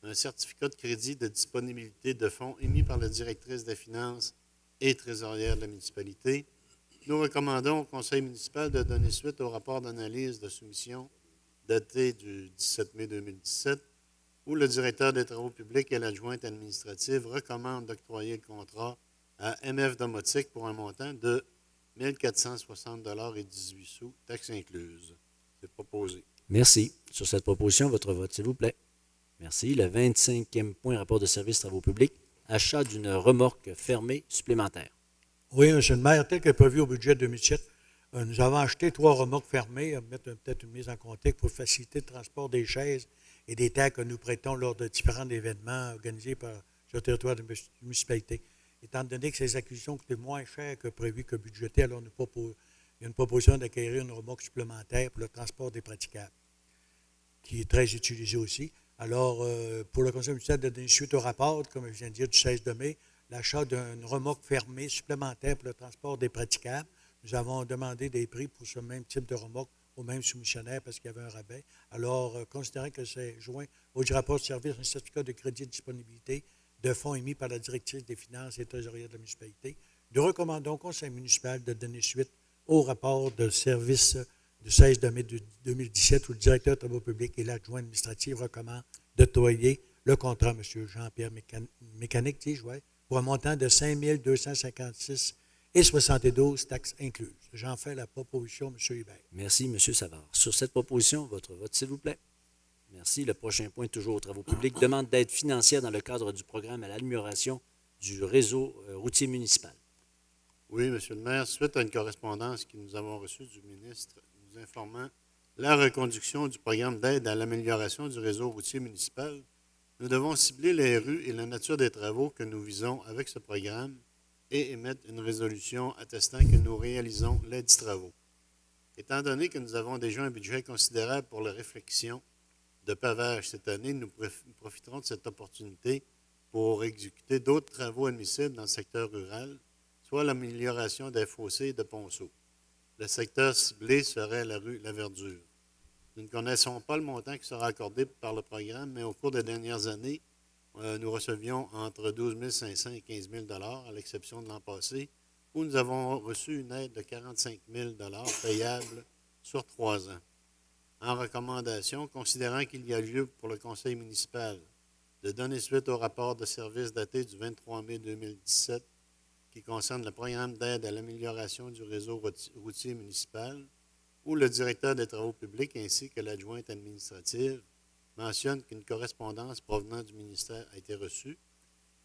un certificat de crédit de disponibilité de fonds émis par la directrice des finances et trésorière de la municipalité, nous recommandons au conseil municipal de donner suite au rapport d'analyse de soumission daté du 17 mai 2017, où le directeur des travaux publics et l'adjointe administrative recommandent d'octroyer le contrat à MF Domotique pour un montant de 1 460,18 $, taxes incluses. C'est proposé. Merci. Sur cette proposition, votre vote, s'il vous plaît. Merci. Le 25e point, rapport de service travaux publics, achat d'une remorque fermée supplémentaire. Oui, M. le maire, tel que prévu au budget 2007, nous avons acheté 3 remorques fermées, mettre peut-être une mise en contexte pour faciliter le transport des chaises et des terres que nous prêtons lors de différents événements organisés par le territoire de la municipalité. Étant donné que ces acquisitions coûtaient moins cher que prévu, que budgété, alors il y a une proposition d'acquérir une remorque supplémentaire pour le transport des praticables, qui est très utilisé aussi. Alors, pour le conseil municipal de donner suite au rapport, comme je viens de dire, du 16 mai, l'achat d'une remorque fermée supplémentaire pour le transport des praticables. Nous avons demandé des prix pour ce même type de remorque au même soumissionnaire parce qu'il y avait un rabais. Alors, considérant que c'est joint au rapport de service un certificat de crédit de disponibilité de fonds émis par la directrice des finances et trésorière de la municipalité, nous recommandons au conseil municipal de donner suite au rapport de service du 16 mai 2017 où le directeur des travaux publics et l'adjoint administratif recommandent d'octroyer le contrat à M. Jean-Pierre Mécanique, pour un montant de 5 256,72 taxes incluses. J'en fais la proposition, M. Hubert. Merci, M. Savard. Sur cette proposition, votre vote, s'il vous plaît. Merci. Le prochain point, toujours aux travaux publics, demande d'aide financière dans le cadre du programme à l'amélioration du réseau routier municipal. Oui, M. le maire, suite à une correspondance que nous avons reçue du ministre nous informant la reconduction du programme d'aide à l'amélioration du réseau routier municipal, nous devons cibler les rues et la nature des travaux que nous visons avec ce programme et émettre une résolution attestant que nous réalisons les 10 travaux. Étant donné que nous avons déjà un budget considérable pour la réflexion de pavage cette année, nous profiterons de cette opportunité pour exécuter d'autres travaux admissibles dans le secteur rural, soit l'amélioration des fossés et de ponceaux. Le secteur ciblé serait la rue La Verdure. Nous ne connaissons pas le montant qui sera accordé par le programme, mais au cours des dernières années, nous recevions entre 12 500 et 15 000 $ à l'exception de l'an passé, où nous avons reçu une aide de 45 000 $ payable sur 3 ans. En recommandation, considérant qu'il y a lieu pour le conseil municipal de donner suite au rapport de service daté du 23 mai 2017 qui concerne le programme d'aide à l'amélioration du réseau routier municipal, où le directeur des travaux publics ainsi que l'adjointe administrative mentionnent qu'une correspondance provenant du ministère a été reçue,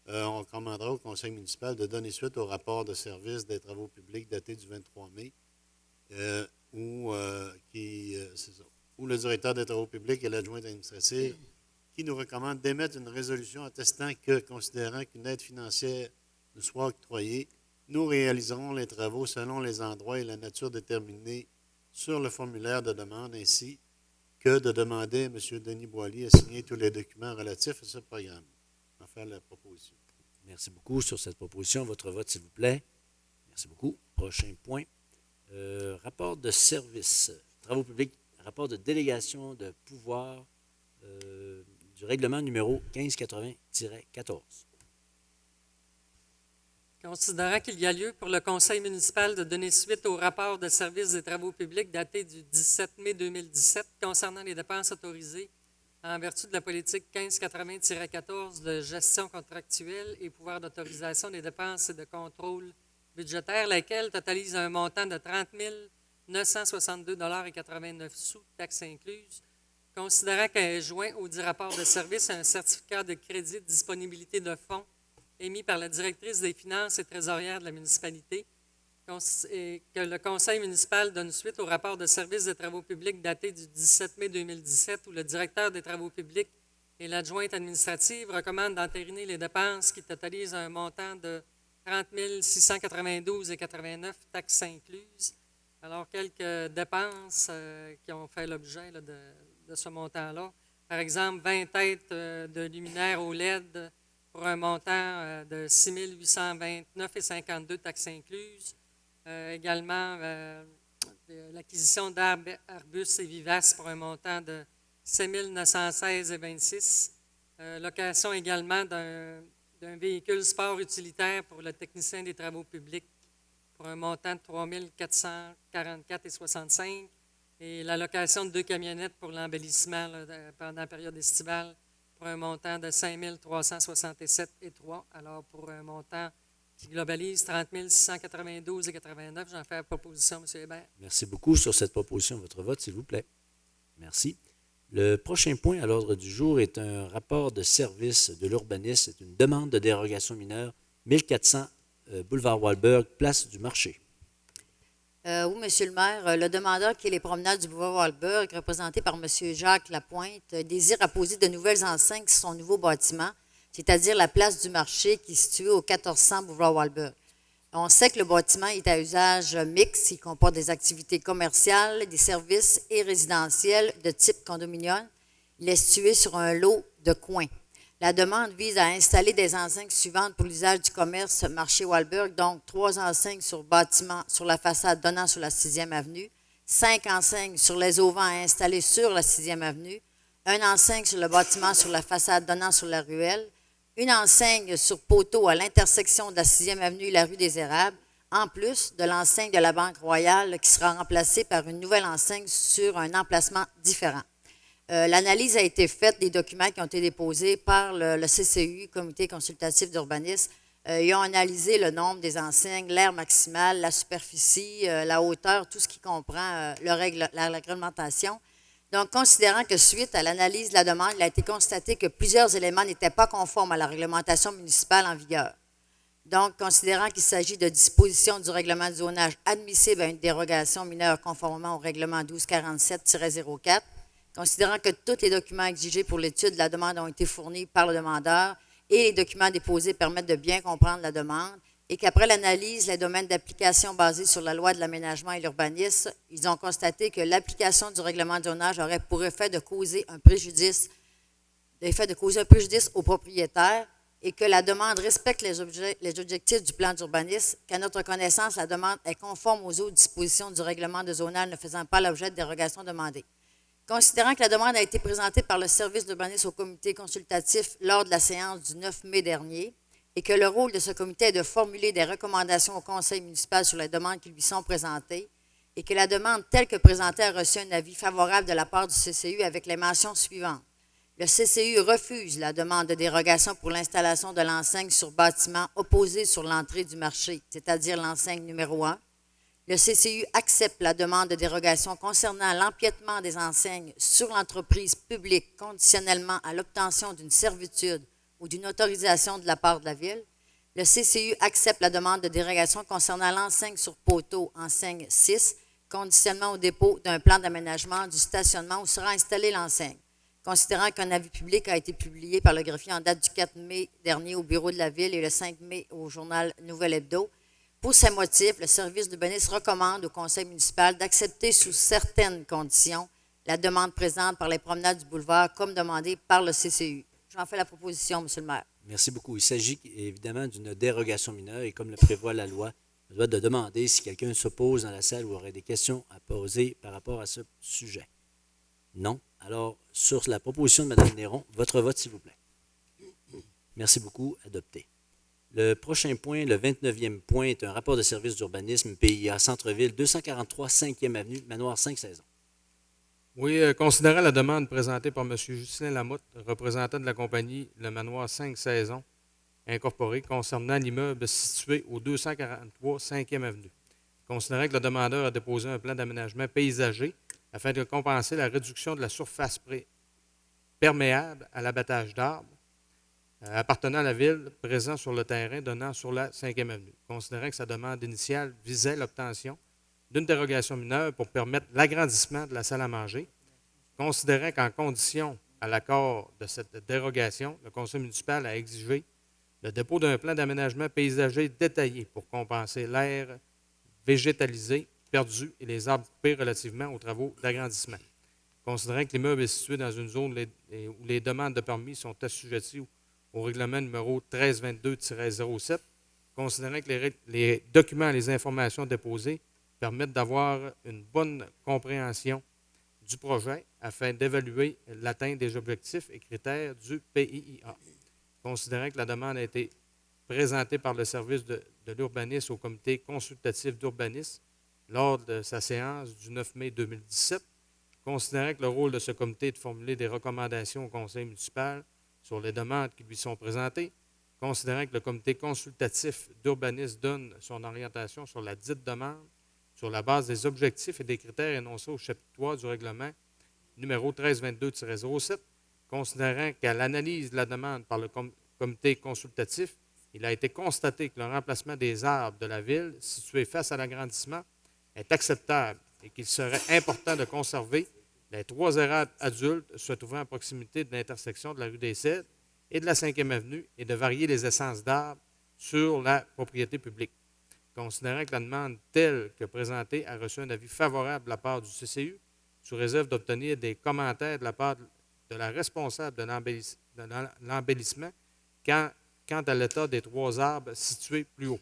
on recommandera au conseil municipal de donner suite au rapport de service des travaux publics daté du 23 mai, où le directeur des travaux publics et l'adjointe administrative qui nous recommande d'émettre une résolution attestant que, considérant qu'une aide financière nous soit octroyée, nous réaliserons les travaux selon les endroits et la nature déterminés sur le formulaire de demande, ainsi que de demander à M. Denis Boily à signer tous les documents relatifs à ce programme. Je vais faire la proposition. Merci beaucoup sur cette proposition. Votre vote, s'il vous plaît. Merci beaucoup. Prochain point. Rapport de service, travaux publics, rapport de délégation de pouvoir du règlement numéro 1580-14. Considérant qu'il y a lieu pour le conseil municipal de donner suite au rapport de service des travaux publics daté du 17 mai 2017 concernant les dépenses autorisées en vertu de la politique 1580-14 de gestion contractuelle et pouvoir d'autorisation des dépenses et de contrôle budgétaire, laquelle totalise un montant de 30 962,89 $, taxes incluses, considérant qu'est joint au dit rapport de service un certificat de crédit de disponibilité de fonds émis par la directrice des finances et trésorière de la municipalité, et que le conseil municipal donne suite au rapport de service des travaux publics daté du 17 mai 2017 où le directeur des travaux publics et l'adjointe administrative recommandent d'entériner les dépenses qui totalisent un montant de 30 692,89 $, taxes incluses. Alors, quelques dépenses qui ont fait l'objet là, de ce montant-là. Par exemple, 20 têtes de luminaires au LED pour un montant de 6 829,52 $, taxes incluses. Également, l'acquisition d'arbres, arbustes et vivaces pour un montant de 7 916,26 $. Location également d'un véhicule sport utilitaire pour le technicien des travaux publics pour un montant de 3 444,65 $. Et la location de 2 camionnettes pour l'embellissement pendant la période estivale pour un montant de 5 367,3 $. Alors, pour un montant qui globalise 30 692,89 $, j'en fais la proposition, M. Hébert. Merci beaucoup sur cette proposition. Votre vote, s'il vous plaît. Merci. Le prochain point à l'ordre du jour est un rapport de service de l'urbanisme. C'est une demande de dérogation mineure 1400 boulevard Walberg, place du marché. Oui, Monsieur le maire, le demandeur qui est les promenades du boulevard Walberg, représenté par M. Jacques Lapointe, désire apposer de nouvelles enseignes sur son nouveau bâtiment, c'est-à-dire la place du marché qui est située au 1400 boulevard Walberg. On sait que le bâtiment est à usage mixte, il comporte des activités commerciales, des services et résidentiels de type condominium. Il est situé sur un lot de coins. La demande vise à installer des enseignes suivantes pour l'usage du commerce marché Walberg, donc 3 enseignes sur bâtiment sur la façade donnant sur la 6e avenue, 5 enseignes sur les auvents installés sur la 6e avenue, 1 enseigne sur le bâtiment sur la façade donnant sur la ruelle, 1 enseigne sur poteau à l'intersection de la 6e avenue et la rue des Érables, en plus de l'enseigne de la Banque Royale qui sera remplacée par une nouvelle enseigne sur un emplacement différent. L'analyse a été faite des documents qui ont été déposés par le CCU, Comité consultatif d'urbanisme. Ils ont analysé le nombre des enseignes, l'aire maximale, la superficie, la hauteur, tout ce qui comprend la réglementation. Donc, considérant que suite à l'analyse de la demande, il a été constaté que plusieurs éléments n'étaient pas conformes à la réglementation municipale en vigueur. Donc, considérant qu'il s'agit de dispositions du règlement de zonage admissibles à une dérogation mineure conformément au règlement 1247-04, considérant que tous les documents exigés pour l'étude de la demande ont été fournis par le demandeur et les documents déposés permettent de bien comprendre la demande, et qu'après l'analyse, les domaines d'application basés sur la loi de l'aménagement et l'urbanisme, ils ont constaté que l'application du règlement de zonage aurait pour effet de causer un préjudice aux propriétaires et que la demande respecte les objectifs du plan d'urbanisme, qu'à notre connaissance, la demande est conforme aux autres dispositions du règlement de zonage ne faisant pas l'objet de dérogation demandée. Considérant que la demande a été présentée par le service d'urbanisme au comité consultatif lors de la séance du 9 mai dernier et que le rôle de ce comité est de formuler des recommandations au conseil municipal sur les demandes qui lui sont présentées et que la demande telle que présentée a reçu un avis favorable de la part du CCU avec les mentions suivantes. Le CCU refuse la demande de dérogation pour l'installation de l'enseigne sur bâtiment opposé sur l'entrée du marché, c'est-à-dire l'enseigne numéro 1. Le CCU accepte la demande de dérogation concernant l'empiètement des enseignes sur l'entreprise publique conditionnellement à l'obtention d'une servitude ou d'une autorisation de la part de la Ville. Le CCU accepte la demande de dérogation concernant l'enseigne sur poteau, enseigne 6, conditionnement au dépôt d'un plan d'aménagement du stationnement où sera installée l'enseigne. Considérant qu'un avis public a été publié par le greffier en date du 4 mai dernier au bureau de la Ville et le 5 mai au journal Nouvel Hebdo, pour ces motifs, le service d'urbanisme recommande au conseil municipal d'accepter sous certaines conditions la demande présente par les promenades du boulevard comme demandée par le CCU. J'en fais la proposition, Monsieur le maire. Merci beaucoup. Il s'agit évidemment d'une dérogation mineure et comme le prévoit la loi, je dois de demander si quelqu'un s'oppose dans la salle ou aurait des questions à poser par rapport à ce sujet. Non. Alors, sur la proposition de Mme Néron, votre vote, s'il vous plaît. Merci beaucoup. Adopté. Le prochain point, le 29e point, est un rapport de service d'urbanisme PIA Centre-Ville, 243 5e Avenue, Manoir 5 saisons. Oui, considérant la demande présentée par M. Justin Lamotte, représentant de la compagnie Le Manoir 5 saisons incorporé, concernant l'immeuble situé au 243 5e Avenue. Considérant que le demandeur a déposé un plan d'aménagement paysager afin de compenser la réduction de la surface perméable à l'abattage d'arbres appartenant à la Ville présent sur le terrain donnant sur la 5e Avenue. Considérant que sa demande initiale visait l'obtention d'une dérogation mineure pour permettre l'agrandissement de la salle à manger, considérant qu'en condition à l'accord de cette dérogation, le conseil municipal a exigé le dépôt d'un plan d'aménagement paysager détaillé pour compenser l'aire végétalisé perdu et les arbres coupés relativement aux travaux d'agrandissement. Considérant que l'immeuble est situé dans une zone où les demandes de permis sont assujetties au règlement numéro 1322-07, considérant que les documents et les informations déposées permettent d'avoir une bonne compréhension du projet afin d'évaluer l'atteinte des objectifs et critères du PIIA. Considérant que la demande a été présentée par le service de l'urbanisme au comité consultatif d'urbanisme lors de sa séance du 9 mai 2017, considérant que le rôle de ce comité est de formuler des recommandations au conseil municipal sur les demandes qui lui sont présentées, considérant que le comité consultatif d'urbanisme donne son orientation sur la dite demande sur la base des objectifs et des critères énoncés au chapitre 3 du règlement numéro 1322-07, considérant qu'à l'analyse de la demande par le comité consultatif, il a été constaté que le remplacement des arbres de la Ville situés face à l'agrandissement est acceptable et qu'il serait important de conserver les 3 érables adultes se trouvant à proximité de l'intersection de la rue des Cèdres et de la 5e Avenue et de varier les essences d'arbres sur la propriété publique. Considérant que la demande telle que présentée a reçu un avis favorable de la part du CCU, sous réserve d'obtenir des commentaires de la part de la responsable de l'embellissement quant à l'état des 3 arbres situés plus haut.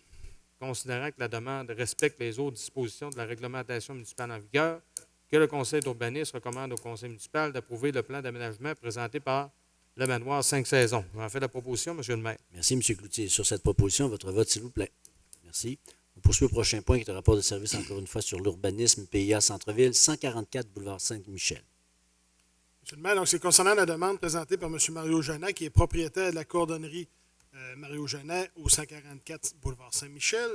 Considérant que la demande respecte les autres dispositions de la réglementation municipale en vigueur, que le conseil d'urbanisme recommande au conseil municipal d'approuver le plan d'aménagement présenté par le Manoir 5 saisons. J'en fais la proposition, M. le maire. Merci, M. Cloutier. Sur cette proposition, votre vote, s'il vous plaît. Merci. On poursuit au prochain point, qui est un rapport de service, encore une fois, sur l'urbanisme PIA Centre-Ville, 144 boulevard Saint-Michel. Monsieur le maire, donc c'est concernant la demande présentée par M. Mario Jeannet, qui est propriétaire de la cordonnerie Mario Jeannet au 144 boulevard Saint-Michel.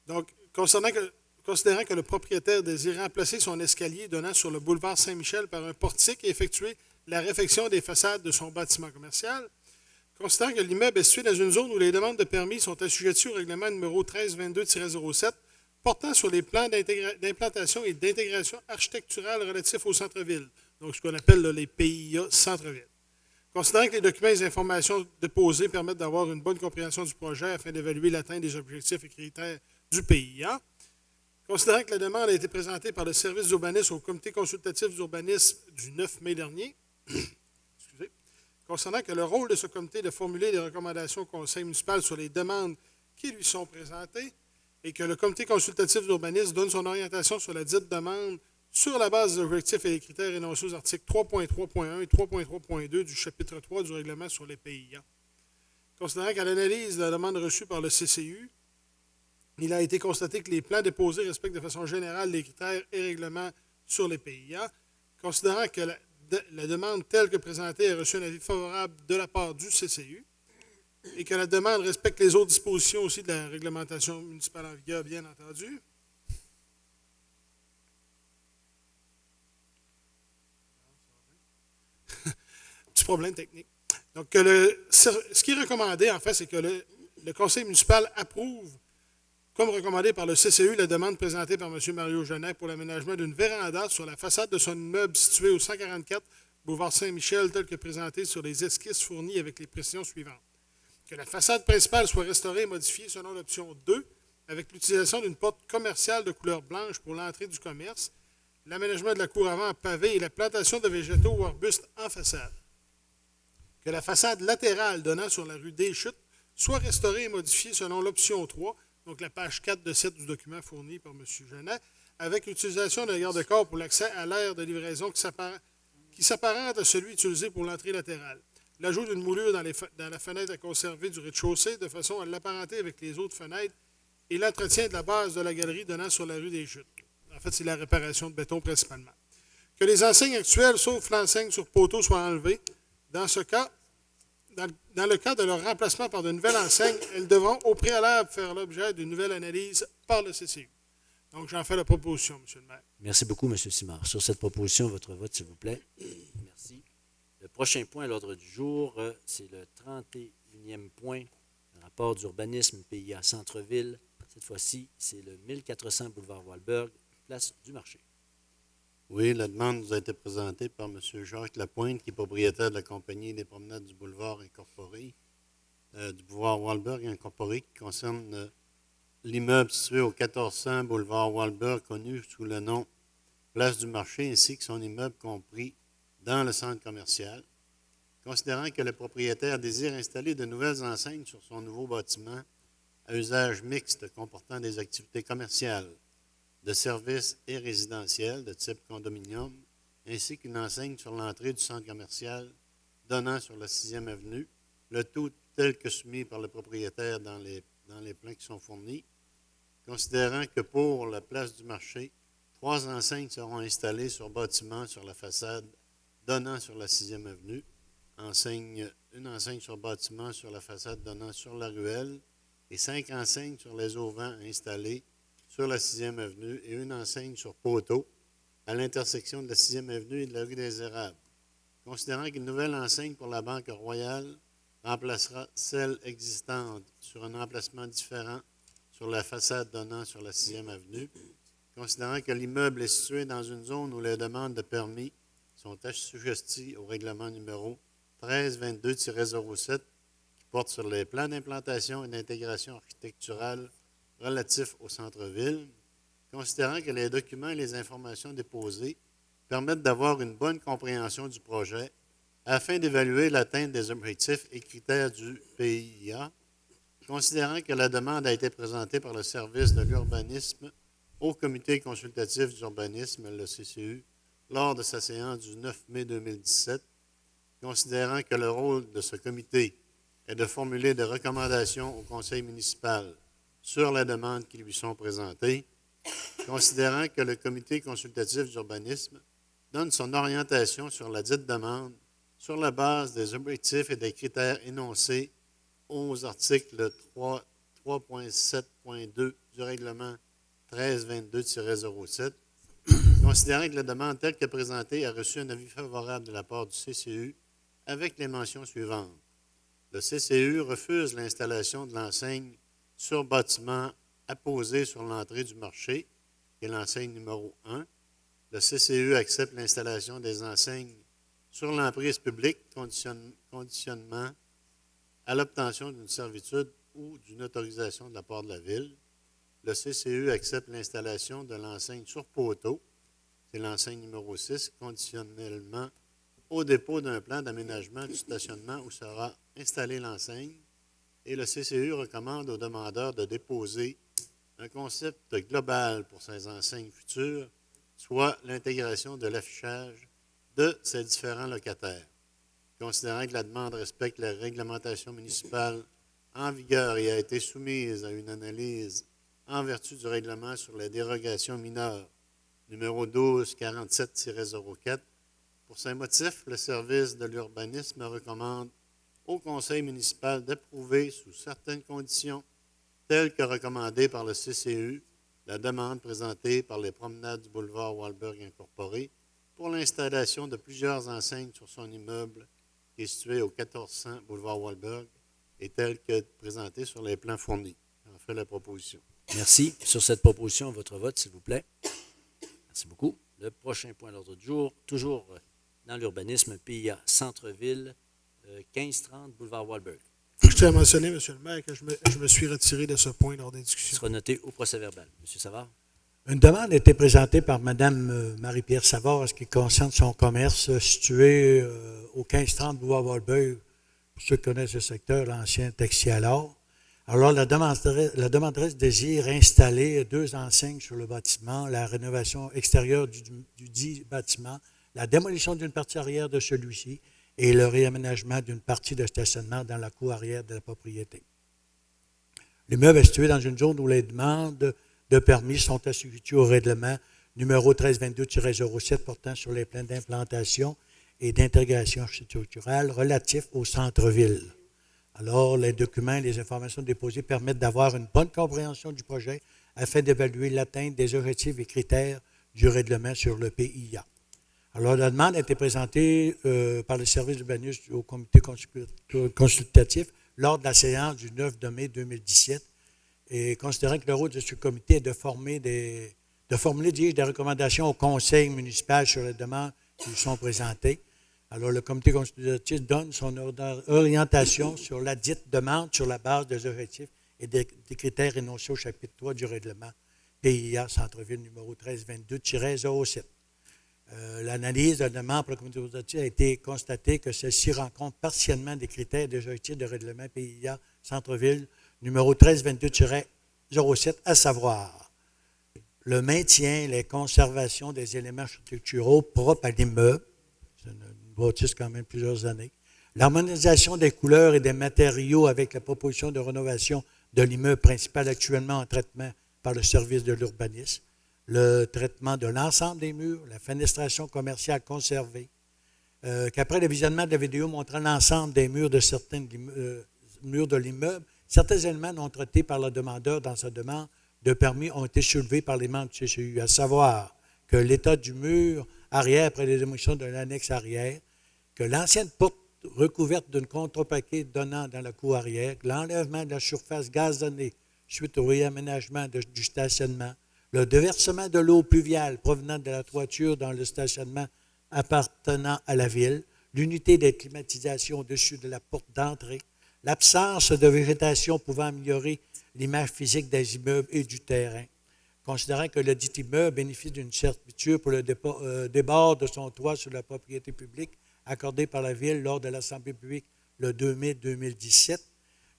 Donc, considérant que le propriétaire désire remplacer son escalier donnant sur le boulevard Saint-Michel par un portique et effectuer la réfection des façades de son bâtiment commercial, considérant que l'immeuble est situé dans une zone où les demandes de permis sont assujetties au règlement numéro 1322-07 portant sur les plans d'implantation et d'intégration architecturale relatifs au centre-ville, donc ce qu'on appelle là, les PIA centre-ville. Considérant que les documents et les informations déposés permettent d'avoir une bonne compréhension du projet afin d'évaluer l'atteinte des objectifs et critères du PIA, considérant que la demande a été présentée par le service d'urbanisme au comité consultatif d'urbanisme du 9 mai dernier, concernant que le rôle de ce comité est de formuler des recommandations au conseil municipal sur les demandes qui lui sont présentées et que le comité consultatif d'urbanisme donne son orientation sur la dite demande sur la base des objectifs et des critères énoncés aux articles 3.3.1 et 3.3.2 du chapitre 3 du règlement sur les PIA. Considérant qu'à l'analyse de la demande reçue par le CCU, il a été constaté que les plans déposés respectent de façon générale les critères et règlements sur les PIA, considérant que la demande telle que présentée a reçu un avis favorable de la part du CCU et que la demande respecte les autres dispositions aussi de la réglementation municipale en vigueur, bien entendu. Petit problème technique. Donc, ce qui est recommandé, en fait, c'est que le conseil municipal approuve, comme recommandé par le CCU, la demande présentée par M. Mario Genet pour l'aménagement d'une véranda sur la façade de son immeuble situé au 144 boulevard Saint-Michel, tel que présenté sur les esquisses fournies avec les précisions suivantes. Que la façade principale soit restaurée et modifiée selon l'option 2, avec l'utilisation d'une porte commerciale de couleur blanche pour l'entrée du commerce, l'aménagement de la cour avant en pavé et la plantation de végétaux ou arbustes en façade. Que la façade latérale donnant sur la rue des Chutes soit restaurée et modifiée selon l'option 3, donc la page 4 de 7 du document fourni par M. Genet, avec l'utilisation d'un garde-corps pour l'accès à l'aire de livraison qui s'apparente à celui utilisé pour l'entrée latérale. L'ajout d'une moulure dans la fenêtre à conserver du rez-de-chaussée de façon à l'apparenter avec les autres fenêtres et l'entretien de la base de la galerie donnant sur la rue des Chutes. En fait, c'est la réparation de béton principalement. Que les enseignes actuelles, sauf l'enseigne sur poteau, soient enlevées. Dans ce cas, dans le cas de leur remplacement par de nouvelles enseignes, elles devront au préalable faire l'objet d'une nouvelle analyse par le CCU. Donc, j'en fais la proposition, M. le maire. Merci beaucoup, M. Simard. Sur cette proposition, votre vote, s'il vous plaît. Merci. Le prochain point à l'ordre du jour, c'est le 31e point, le rapport d'urbanisme PIA Centre-Ville. Cette fois-ci, c'est le 1400 boulevard Walberg, place du marché. Oui, la demande nous a été présentée par M. Jacques Lapointe, qui est propriétaire de la compagnie des promenades du boulevard incorporé, du boulevard Walberg incorporé, qui concerne l'immeuble situé au 1400 boulevard Walberg, connu sous le nom Place du marché, ainsi que son immeuble compris dans le centre commercial. Considérant que le propriétaire désire installer de nouvelles enseignes sur son nouveau bâtiment à usage mixte comportant des activités commerciales, de services et résidentiels de type condominium, ainsi qu'une enseigne sur l'entrée du centre commercial donnant sur la 6e avenue, le tout tel que soumis par le propriétaire dans les plans qui sont fournis. Considérant que pour la place du marché, 3 enseignes seront installées sur bâtiment sur la façade donnant sur la 6e avenue, une enseigne sur bâtiment sur la façade donnant sur la ruelle et 5 enseignes sur les auvents installées sur la 6e avenue et une enseigne sur poteau à l'intersection de la 6e avenue et de la rue des Érables. Considérant qu'une nouvelle enseigne pour la Banque Royale remplacera celle existante sur un emplacement différent sur la façade donnant sur la 6e avenue, considérant que l'immeuble est situé dans une zone où les demandes de permis sont assujetties au règlement numéro 1322-07 qui porte sur les plans d'implantation et d'intégration architecturale relatifs au centre-ville, considérant que les documents et les informations déposées permettent d'avoir une bonne compréhension du projet afin d'évaluer l'atteinte des objectifs et critères du PIA, considérant que la demande a été présentée par le service de l'urbanisme au Comité consultatif d'urbanisme, le CCU, lors de sa séance du 9 mai 2017, considérant que le rôle de ce comité est de formuler des recommandations au conseil municipal sur les demandes qui lui sont présentées, considérant que le Comité consultatif d'urbanisme donne son orientation sur la dite demande sur la base des objectifs et des critères énoncés aux articles 3.7.2 du règlement 1322-07, considérant que la demande telle que présentée a reçu un avis favorable de la part du CCU avec les mentions suivantes. Le CCU refuse l'installation de l'enseigne sur bâtiment apposé sur l'entrée du marché, qui est l'enseigne numéro 1. Le CCU accepte l'installation des enseignes sur l'emprise publique, conditionnement à l'obtention d'une servitude ou d'une autorisation de la part de la Ville. Le CCU accepte l'installation de l'enseigne sur poteau, c'est l'enseigne numéro 6, conditionnellement au dépôt d'un plan d'aménagement du stationnement où sera installée l'enseigne. Et le CCU recommande aux demandeurs de déposer un concept global pour ces enseignes futures, soit l'intégration de l'affichage de ces différents locataires. Considérant que la demande respecte les réglementations municipales en vigueur et a été soumise à une analyse en vertu du règlement sur les dérogations mineures, numéro 1247-04, pour ces motifs, le service de l'urbanisme recommande au conseil municipal d'approuver sous certaines conditions, telles que recommandées par le CCU, la demande présentée par les promenades du boulevard Walberg incorporé pour l'installation de plusieurs enseignes sur son immeuble qui est situé au 1400 boulevard Walberg, est tel que présenté sur les plans fournis. J'en fais la proposition. Merci. Sur cette proposition, votre vote, s'il vous plaît. Merci beaucoup. Le prochain point à l'ordre du jour, toujours dans l'urbanisme, PIA Centre-Ville, 1530 boulevard Walberg. Je tiens à mentionner, M. le maire, que je me suis retiré de ce point lors des Il discussions. sera noté au procès-verbal. M. Savard? Une demande a été présentée par Mme Marie-Pierre Savard en ce qui concerne son commerce situé au 1530 boulevard Walberg. Pour ceux qui connaissent le secteur, l'ancien taxi à l'or. Alors, la demanderesse désire installer 2 enseignes sur le bâtiment, la rénovation extérieure du dit bâtiment, la démolition d'une partie arrière de celui-ci et le réaménagement d'une partie de stationnement dans la cour arrière de la propriété. L'immeuble est situé dans une zone où les demandes de permis sont assujetties au règlement numéro 1322-07 portant sur les plans d'implantation et d'intégration architecturale relatifs au centre-ville. Alors, les documents et les informations déposées permettent d'avoir une bonne compréhension du projet afin d'évaluer l'atteinte des objectifs et critères du règlement sur le PIA. Alors, la demande a été présentée par le service d'urbanisme au comité consultatif lors de la séance du 9 mai 2017 et considérant que le rôle de ce comité est de formuler des recommandations au conseil municipal sur les demandes qui lui sont présentées. Alors, le comité consultatif donne son orientation sur la dite demande sur la base des objectifs et des critères énoncés au chapitre 3 du règlement PIA Centre-Ville numéro 1322-07. L'analyse de la demande pour le comité consultatif a été constatée que celle-ci rencontre partiellement des critères et des objectifs de règlement PIA Centre-Ville numéro 1322-07, à savoir le maintien et la conservation des éléments structuraux propres à l'immeuble, c'est une bâtisse quand même plusieurs années, l'harmonisation des couleurs et des matériaux avec la proposition de rénovation de l'immeuble principal actuellement en traitement par le service de l'urbanisme, le traitement de l'ensemble des murs, la fenestration commerciale conservée, qu'après le visionnement de la vidéo montrant l'ensemble des murs de certains murs de l'immeuble, certains éléments non traités par le demandeur dans sa demande de permis ont été soulevés par les membres du CCU, à savoir que l'état du mur arrière après les démolitions de l'annexe arrière, que l'ancienne porte recouverte d'une contreplaqué donnant dans la cour arrière, l'enlèvement de la surface gazonnée suite au réaménagement du stationnement, le déversement de l'eau pluviale provenant de la toiture dans le stationnement appartenant à la ville, l'unité de climatisation au-dessus de la porte d'entrée, l'absence de végétation pouvant améliorer l'image physique des immeubles et du terrain. Considérant que le dit immeuble bénéficie d'une certitude pour le débord de son toit sur la propriété publique accordée par la Ville lors de l'Assemblée publique le 2 mai 2017,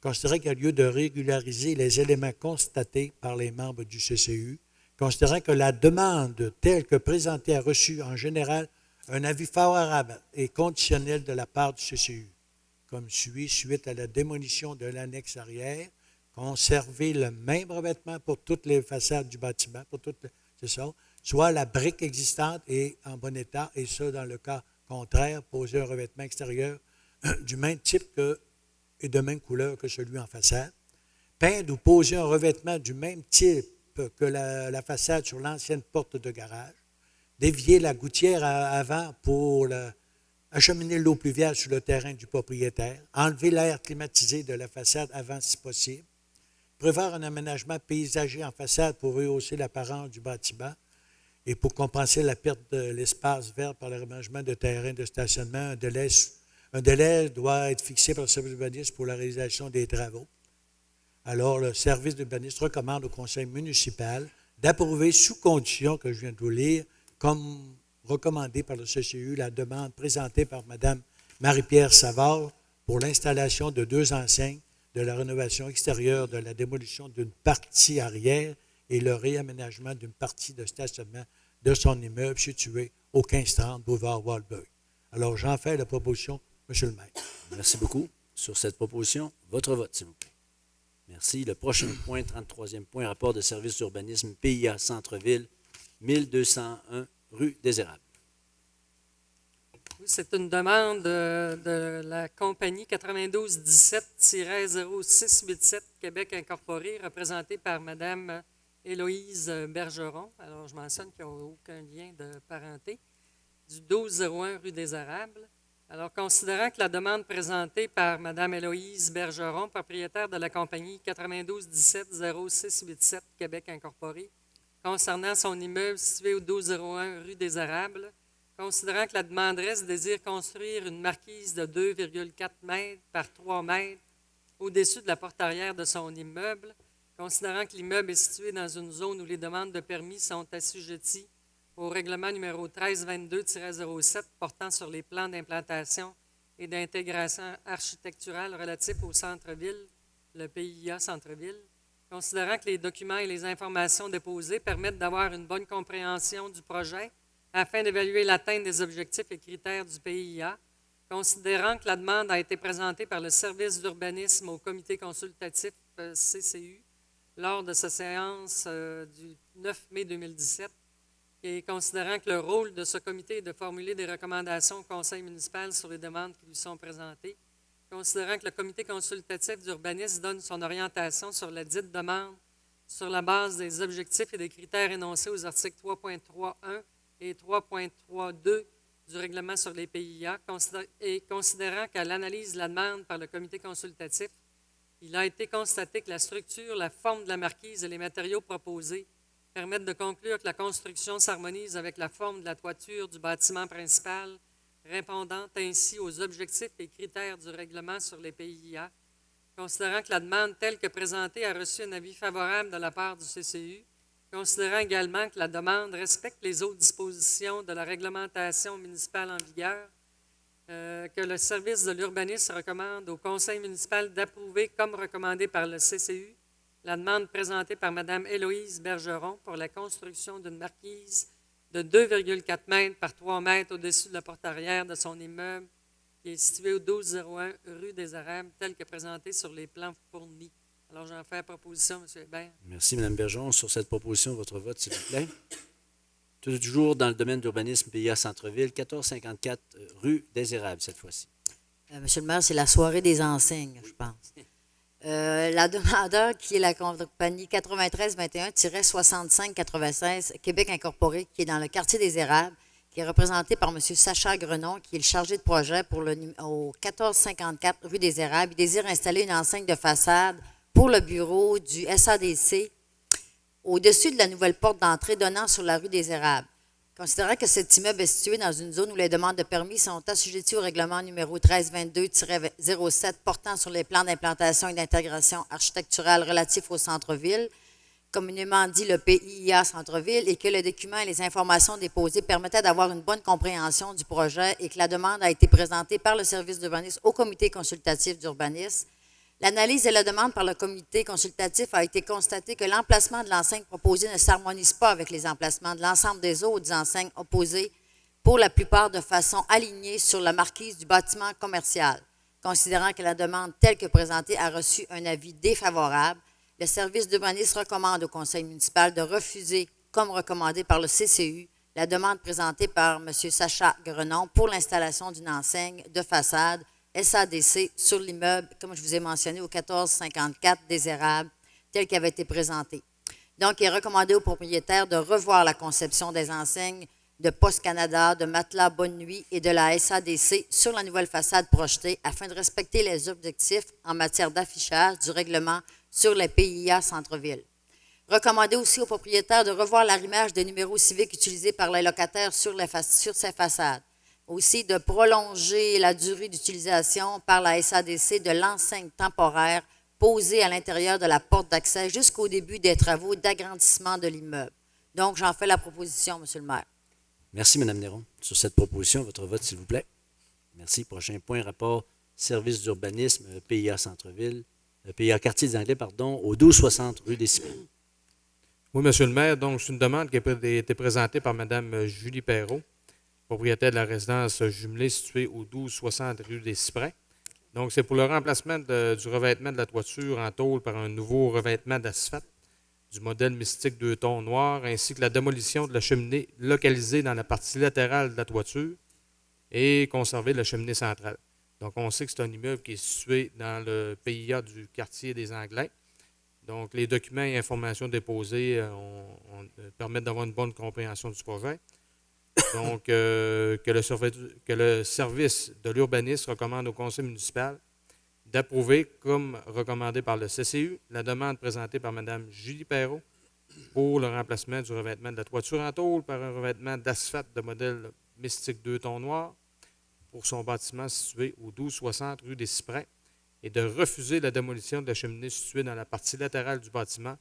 considérant qu'il y a lieu de régulariser les éléments constatés par les membres du CCU, considérant que la demande telle que présentée a reçu en général un avis favorable et conditionnel de la part du CCU, comme suit, suite à la démolition de l'annexe arrière, conserver le même revêtement pour toutes les façades du bâtiment, c'est ça, soit la brique existante est en bon état, et ça, dans le cas contraire, poser un revêtement extérieur du même type et de même couleur que celui en façade, peindre ou poser un revêtement du même type que la façade sur l'ancienne porte de garage, dévier la gouttière avant pour acheminer l'eau pluviale sur le terrain du propriétaire, enlever l'air climatisé de la façade avant si possible, prévoir un aménagement paysager en façade pour rehausser l'apparence du bâtiment et pour compenser la perte de l'espace vert par l'aménagement de terrains de stationnement. Un délai doit être fixé par le service d'urbanisme pour la réalisation des travaux. Alors, le service d'urbanisme recommande au conseil municipal d'approuver sous condition que je viens de vous lire, comme recommandé par le CCU, la demande présentée par Mme Marie-Pierre Savard pour l'installation de 2 enseignes, de la rénovation extérieure, de la démolition d'une partie arrière et le réaménagement d'une partie de stationnement de son immeuble situé au 1530 boulevard Walberg. Alors, j'en fais la proposition, M. le maire. Merci beaucoup. Sur cette proposition, votre vote, s'il vous plaît. Merci. Le prochain point, 33e point, rapport de service d'urbanisme PIA Centre-Ville, 1201 rue des Érables. Oui, c'est une demande de la compagnie 9217-0687 Québec Incorporé, représentée par Mme Héloïse Bergeron. Alors, je mentionne qu'ils n'ont aucun lien de parenté. Du 1201 rue des Érables. Alors, considérant que la demande présentée par Mme Héloïse Bergeron, propriétaire de la compagnie 9217-0687 Québec Incorporé, concernant son immeuble situé au 1201 rue des Érables, considérant que la demanderesse désire construire une marquise de 2,4 mètres par 3 mètres au-dessus de la porte arrière de son immeuble, considérant que l'immeuble est situé dans une zone où les demandes de permis sont assujetties au règlement numéro 1322-07 portant sur les plans d'implantation et d'intégration architecturale relatifs au centre-ville, le PIA Centre-ville, considérant que les documents et les informations déposées permettent d'avoir une bonne compréhension du projet afin d'évaluer l'atteinte des objectifs et critères du PIA, considérant que la demande a été présentée par le service d'urbanisme au comité consultatif CCU lors de sa séance du 9 mai 2017, et considérant que le rôle de ce comité est de formuler des recommandations au conseil municipal sur les demandes qui lui sont présentées, considérant que le comité consultatif d'urbanisme donne son orientation sur la dite demande sur la base des objectifs et des critères énoncés aux articles 3.3.1 et 3.3.2 du règlement sur les PIA, et considérant qu'à l'analyse de la demande par le comité consultatif, il a été constaté que la structure, la forme de la marquise et les matériaux proposés permettent de conclure que la construction s'harmonise avec la forme de la toiture du bâtiment principal, répondant ainsi aux objectifs et critères du règlement sur les PIA, considérant que la demande telle que présentée a reçu un avis favorable de la part du CCU, considérant également que la demande respecte les autres dispositions de la réglementation municipale en vigueur, que le service de l'urbanisme recommande au conseil municipal d'approuver, comme recommandé par le CCU, la demande présentée par Mme Héloïse Bergeron pour la construction d'une marquise de 2,4 mètres par 3 mètres au-dessus de la porte arrière de son immeuble qui est situé au 1201 rue des Érables, tel que présenté sur les plans fournis. Alors, j'en fais la proposition, M. Hébert. Merci, Mme Bergeron. Sur cette proposition, votre vote, s'il vous plaît. Toujours dans le domaine d'urbanisme PIA Centre-Ville, 1454 rue des Érables, cette fois-ci. Monsieur le maire, c'est la soirée des enseignes, je pense. La demandeur, qui est la compagnie 9321-6596 Québec Incorporé, qui est dans le quartier des Érables, qui est représenté par M. Sacha Grenon, qui est le chargé de projet au 1454 rue des Érables. Il désire installer une enseigne de façade pour le bureau du SADC au-dessus de la nouvelle porte d'entrée donnant sur la rue des Érables. Considérant que cet immeuble est situé dans une zone où les demandes de permis sont assujetties au règlement numéro 1322-07 portant sur les plans d'implantation et d'intégration architecturale relatifs au centre-ville, communément dit le PIA Centre-ville, et que le document et les informations déposées permettaient d'avoir une bonne compréhension du projet et que la demande a été présentée par le service d'urbanisme au comité consultatif d'urbanisme. L'analyse de la demande par le comité consultatif a été constatée que l'emplacement de l'enseigne proposée ne s'harmonise pas avec les emplacements de l'ensemble des autres enseignes opposées, pour la plupart de façon alignée sur la marquise du bâtiment commercial. Considérant que la demande telle que présentée a reçu un avis défavorable, le service d'urbanisme recommande au conseil municipal de refuser, comme recommandé par le CCU, la demande présentée par M. Sacha Grenon pour l'installation d'une enseigne de façade SADC sur l'immeuble, comme je vous ai mentionné, au 1454 des Érables, tel qu'il avait été présenté. Donc, il est recommandé aux propriétaires de revoir la conception des enseignes de Poste Canada, de Matelas Bonne Nuit et de la SADC sur la nouvelle façade projetée afin de respecter les objectifs en matière d'affichage du règlement sur les PIA Centre-Ville. Recommandé aussi aux propriétaires de revoir l'arrimage des numéros civiques utilisés par les locataires sur ces façades. Aussi, de prolonger la durée d'utilisation par la SADC de l'enseigne temporaire posée à l'intérieur de la porte d'accès jusqu'au début des travaux d'agrandissement de l'immeuble. Donc, j'en fais la proposition, M. le maire. Merci, Mme Néron. Sur cette proposition, votre vote, s'il vous plaît. Merci. Prochain point, rapport service d'urbanisme PIA Centre-Ville, PIA Quartier des Anglais, pardon, au 1260 rue des Cyprès. Oui, M. le maire, donc c'est une demande qui a été présentée par Mme Julie Perrault, propriétaire de la résidence jumelée située au 1260 rue des Cyprès. Donc, c'est pour le remplacement du revêtement de la toiture en tôle par un nouveau revêtement d'asphalte du modèle Mystique 2 tons noirs, ainsi que la démolition de la cheminée localisée dans la partie latérale de la toiture et conserver la cheminée centrale. Donc, on sait que c'est un immeuble qui est situé dans le PIA du quartier des Anglais. Donc, les documents et informations déposés permettent d'avoir une bonne compréhension du projet. Donc, que le service de l'urbanisme recommande au conseil municipal d'approuver, comme recommandé par le CCU, la demande présentée par Mme Julie Perrault pour le remplacement du revêtement de la toiture en tôle par un revêtement d'asphalte de modèle Mystique 2 tons noirs pour son bâtiment situé au 1260 rue des Cyprès et de refuser la démolition de la cheminée située dans la partie latérale du bâtiment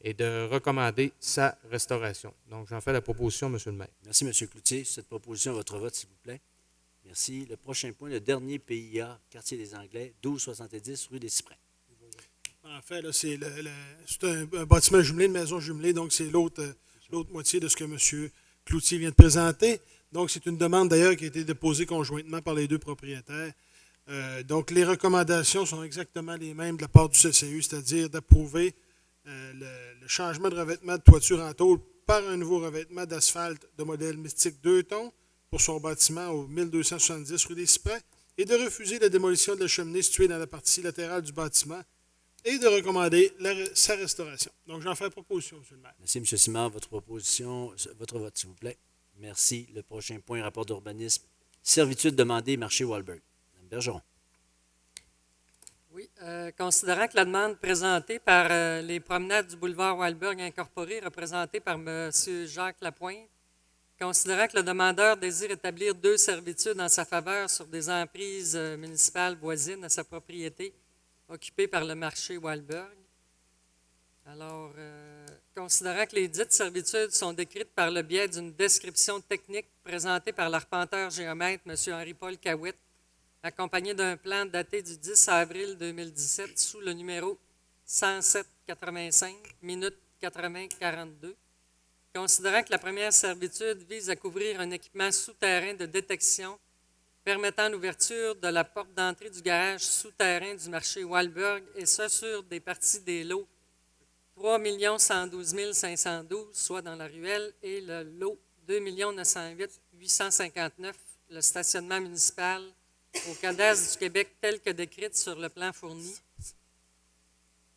et de recommander sa restauration. Donc, j'en fais la proposition, M. le maire. Merci, M. Cloutier. Cette proposition, votre vote, s'il vous plaît. Merci. Le prochain point, le dernier PIA, Quartier des Anglais, 1270 rue des Cyprès. En fait, là, c'est un bâtiment jumelé, une maison jumelée, donc c'est l'autre moitié de ce que M. Cloutier vient de présenter. Donc, c'est une demande d'ailleurs qui a été déposée conjointement par les deux propriétaires. Donc, les recommandations sont exactement les mêmes de la part du CCU, c'est-à-dire d'approuver le changement de revêtement de toiture en tôle par un nouveau revêtement d'asphalte de modèle Mystique 2 tons pour son bâtiment au 1270 rue des Cyprès et de refuser la démolition de la cheminée située dans la partie latérale du bâtiment et de recommander sa restauration. Donc, j'en fais la proposition, M. le maire. Merci, M. Simard. Votre proposition, votre vote, s'il vous plaît. Merci. Le prochain point, rapport d'urbanisme. Servitude demandée, marché Wahlberg. Mme Bergeron. Oui, considérant que la demande présentée par les promenades du boulevard Wahlberg incorporé, représentée par M. Jacques Lapointe, considérant que le demandeur désire établir 2 servitudes en sa faveur sur des emprises municipales voisines à sa propriété, occupées par le marché Wahlberg. Alors, considérant que les dites servitudes sont décrites par le biais d'une description technique présentée par l'arpenteur géomètre M. Henri-Paul Cahouette, accompagné d'un plan daté du 10 avril 2017 sous le numéro 107-85, minute 80-42. Considérant que la première servitude vise à couvrir un équipement souterrain de détection permettant l'ouverture de la porte d'entrée du garage souterrain du marché Wahlberg, et ce sur des parties des lots 3 112 512, soit dans la ruelle, et le lot 2 908 859, le stationnement municipal, au cadastre du Québec tel que décrite sur le plan fourni.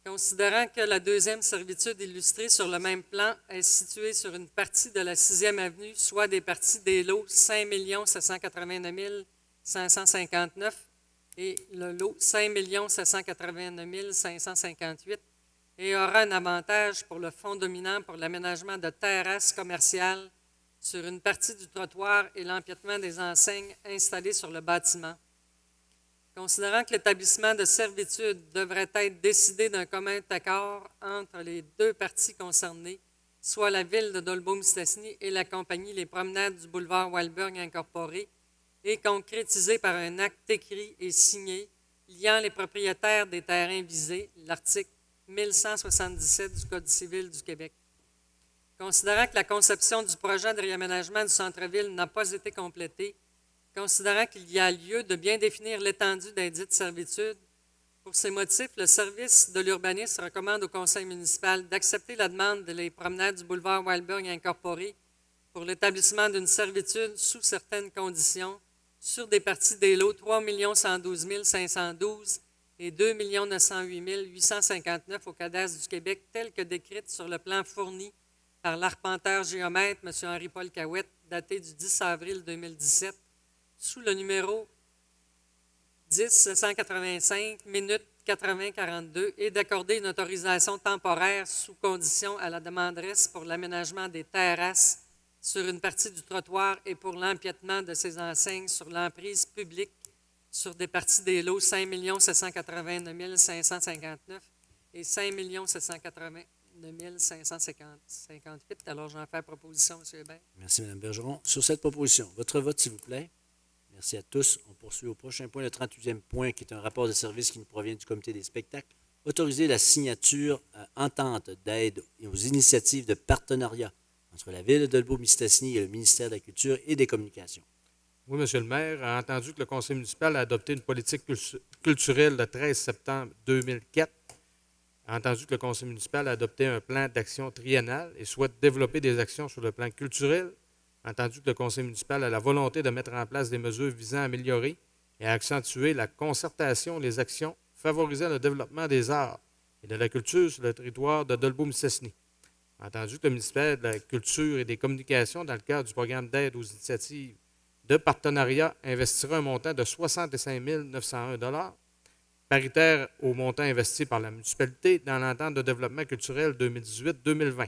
Considérant que la deuxième servitude illustrée sur le même plan est située sur une partie de la 6e avenue, soit des parties des lots 5 789 559 et le lot 5 789 558, et aura un avantage pour le fonds dominant pour l'aménagement de terrasses commerciales sur une partie du trottoir et l'empiètement des enseignes installées sur le bâtiment. Considérant que l'établissement de servitude devrait être décidé d'un commun accord entre les 2 parties concernées, soit la Ville de Dolbeau-Mistassini et la compagnie Les Promenades du boulevard Wahlberg incorporé, et concrétisé par un acte écrit et signé liant les propriétaires des terrains visés, l'article 1177 du Code civil du Québec. Considérant que la conception du projet de réaménagement du centre-ville n'a pas été complétée, considérant qu'il y a lieu de bien définir l'étendue des dites servitudes, pour ces motifs, le service de l'urbanisme recommande au conseil municipal d'accepter la demande de les promenades du boulevard Wahlberg incorporé pour l'établissement d'une servitude sous certaines conditions sur des parties des lots 3 112 512 et 2 908 859 au cadastre du Québec, telles que décrites sur le plan fourni par l'arpenteur géomètre M. Henri-Paul Cahouette, daté du 10 avril 2017, sous le numéro 10-185, minute 80-42, et d'accorder une autorisation temporaire sous condition à la demanderesse pour l'aménagement des terrasses sur une partie du trottoir et pour l'empiètement de ces enseignes sur l'emprise publique sur des parties des lots 5 789 559 et 5 789 558. Alors, j'en fais proposition, M. Hébert. Merci, Mme Bergeron. Sur cette proposition, votre vote, s'il vous plaît. Merci à tous. On poursuit au prochain point, le 38e point, qui est un rapport de service qui nous provient du comité des spectacles. Autoriser la signature entente d'aide aux initiatives de partenariat entre la Ville de Dolbeau-Mistassini et le ministère de la Culture et des Communications. Oui, M. le maire a entendu que le conseil municipal a adopté une politique culturelle le 13 septembre 2004. A entendu que le conseil municipal a adopté un plan d'action triennal et souhaite développer des actions sur le plan culturel. A entendu que le conseil municipal a la volonté de mettre en place des mesures visant à améliorer et à accentuer la concertation, les actions favorisant le développement des arts et de la culture sur le territoire de Dolbeau-Mistassini. Entendu que le ministère de la Culture et des Communications, dans le cadre du programme d'aide aux initiatives de partenariat, investira un montant de 65 901 paritaire au montant investi par la municipalité dans l'entente de développement culturel 2018-2020,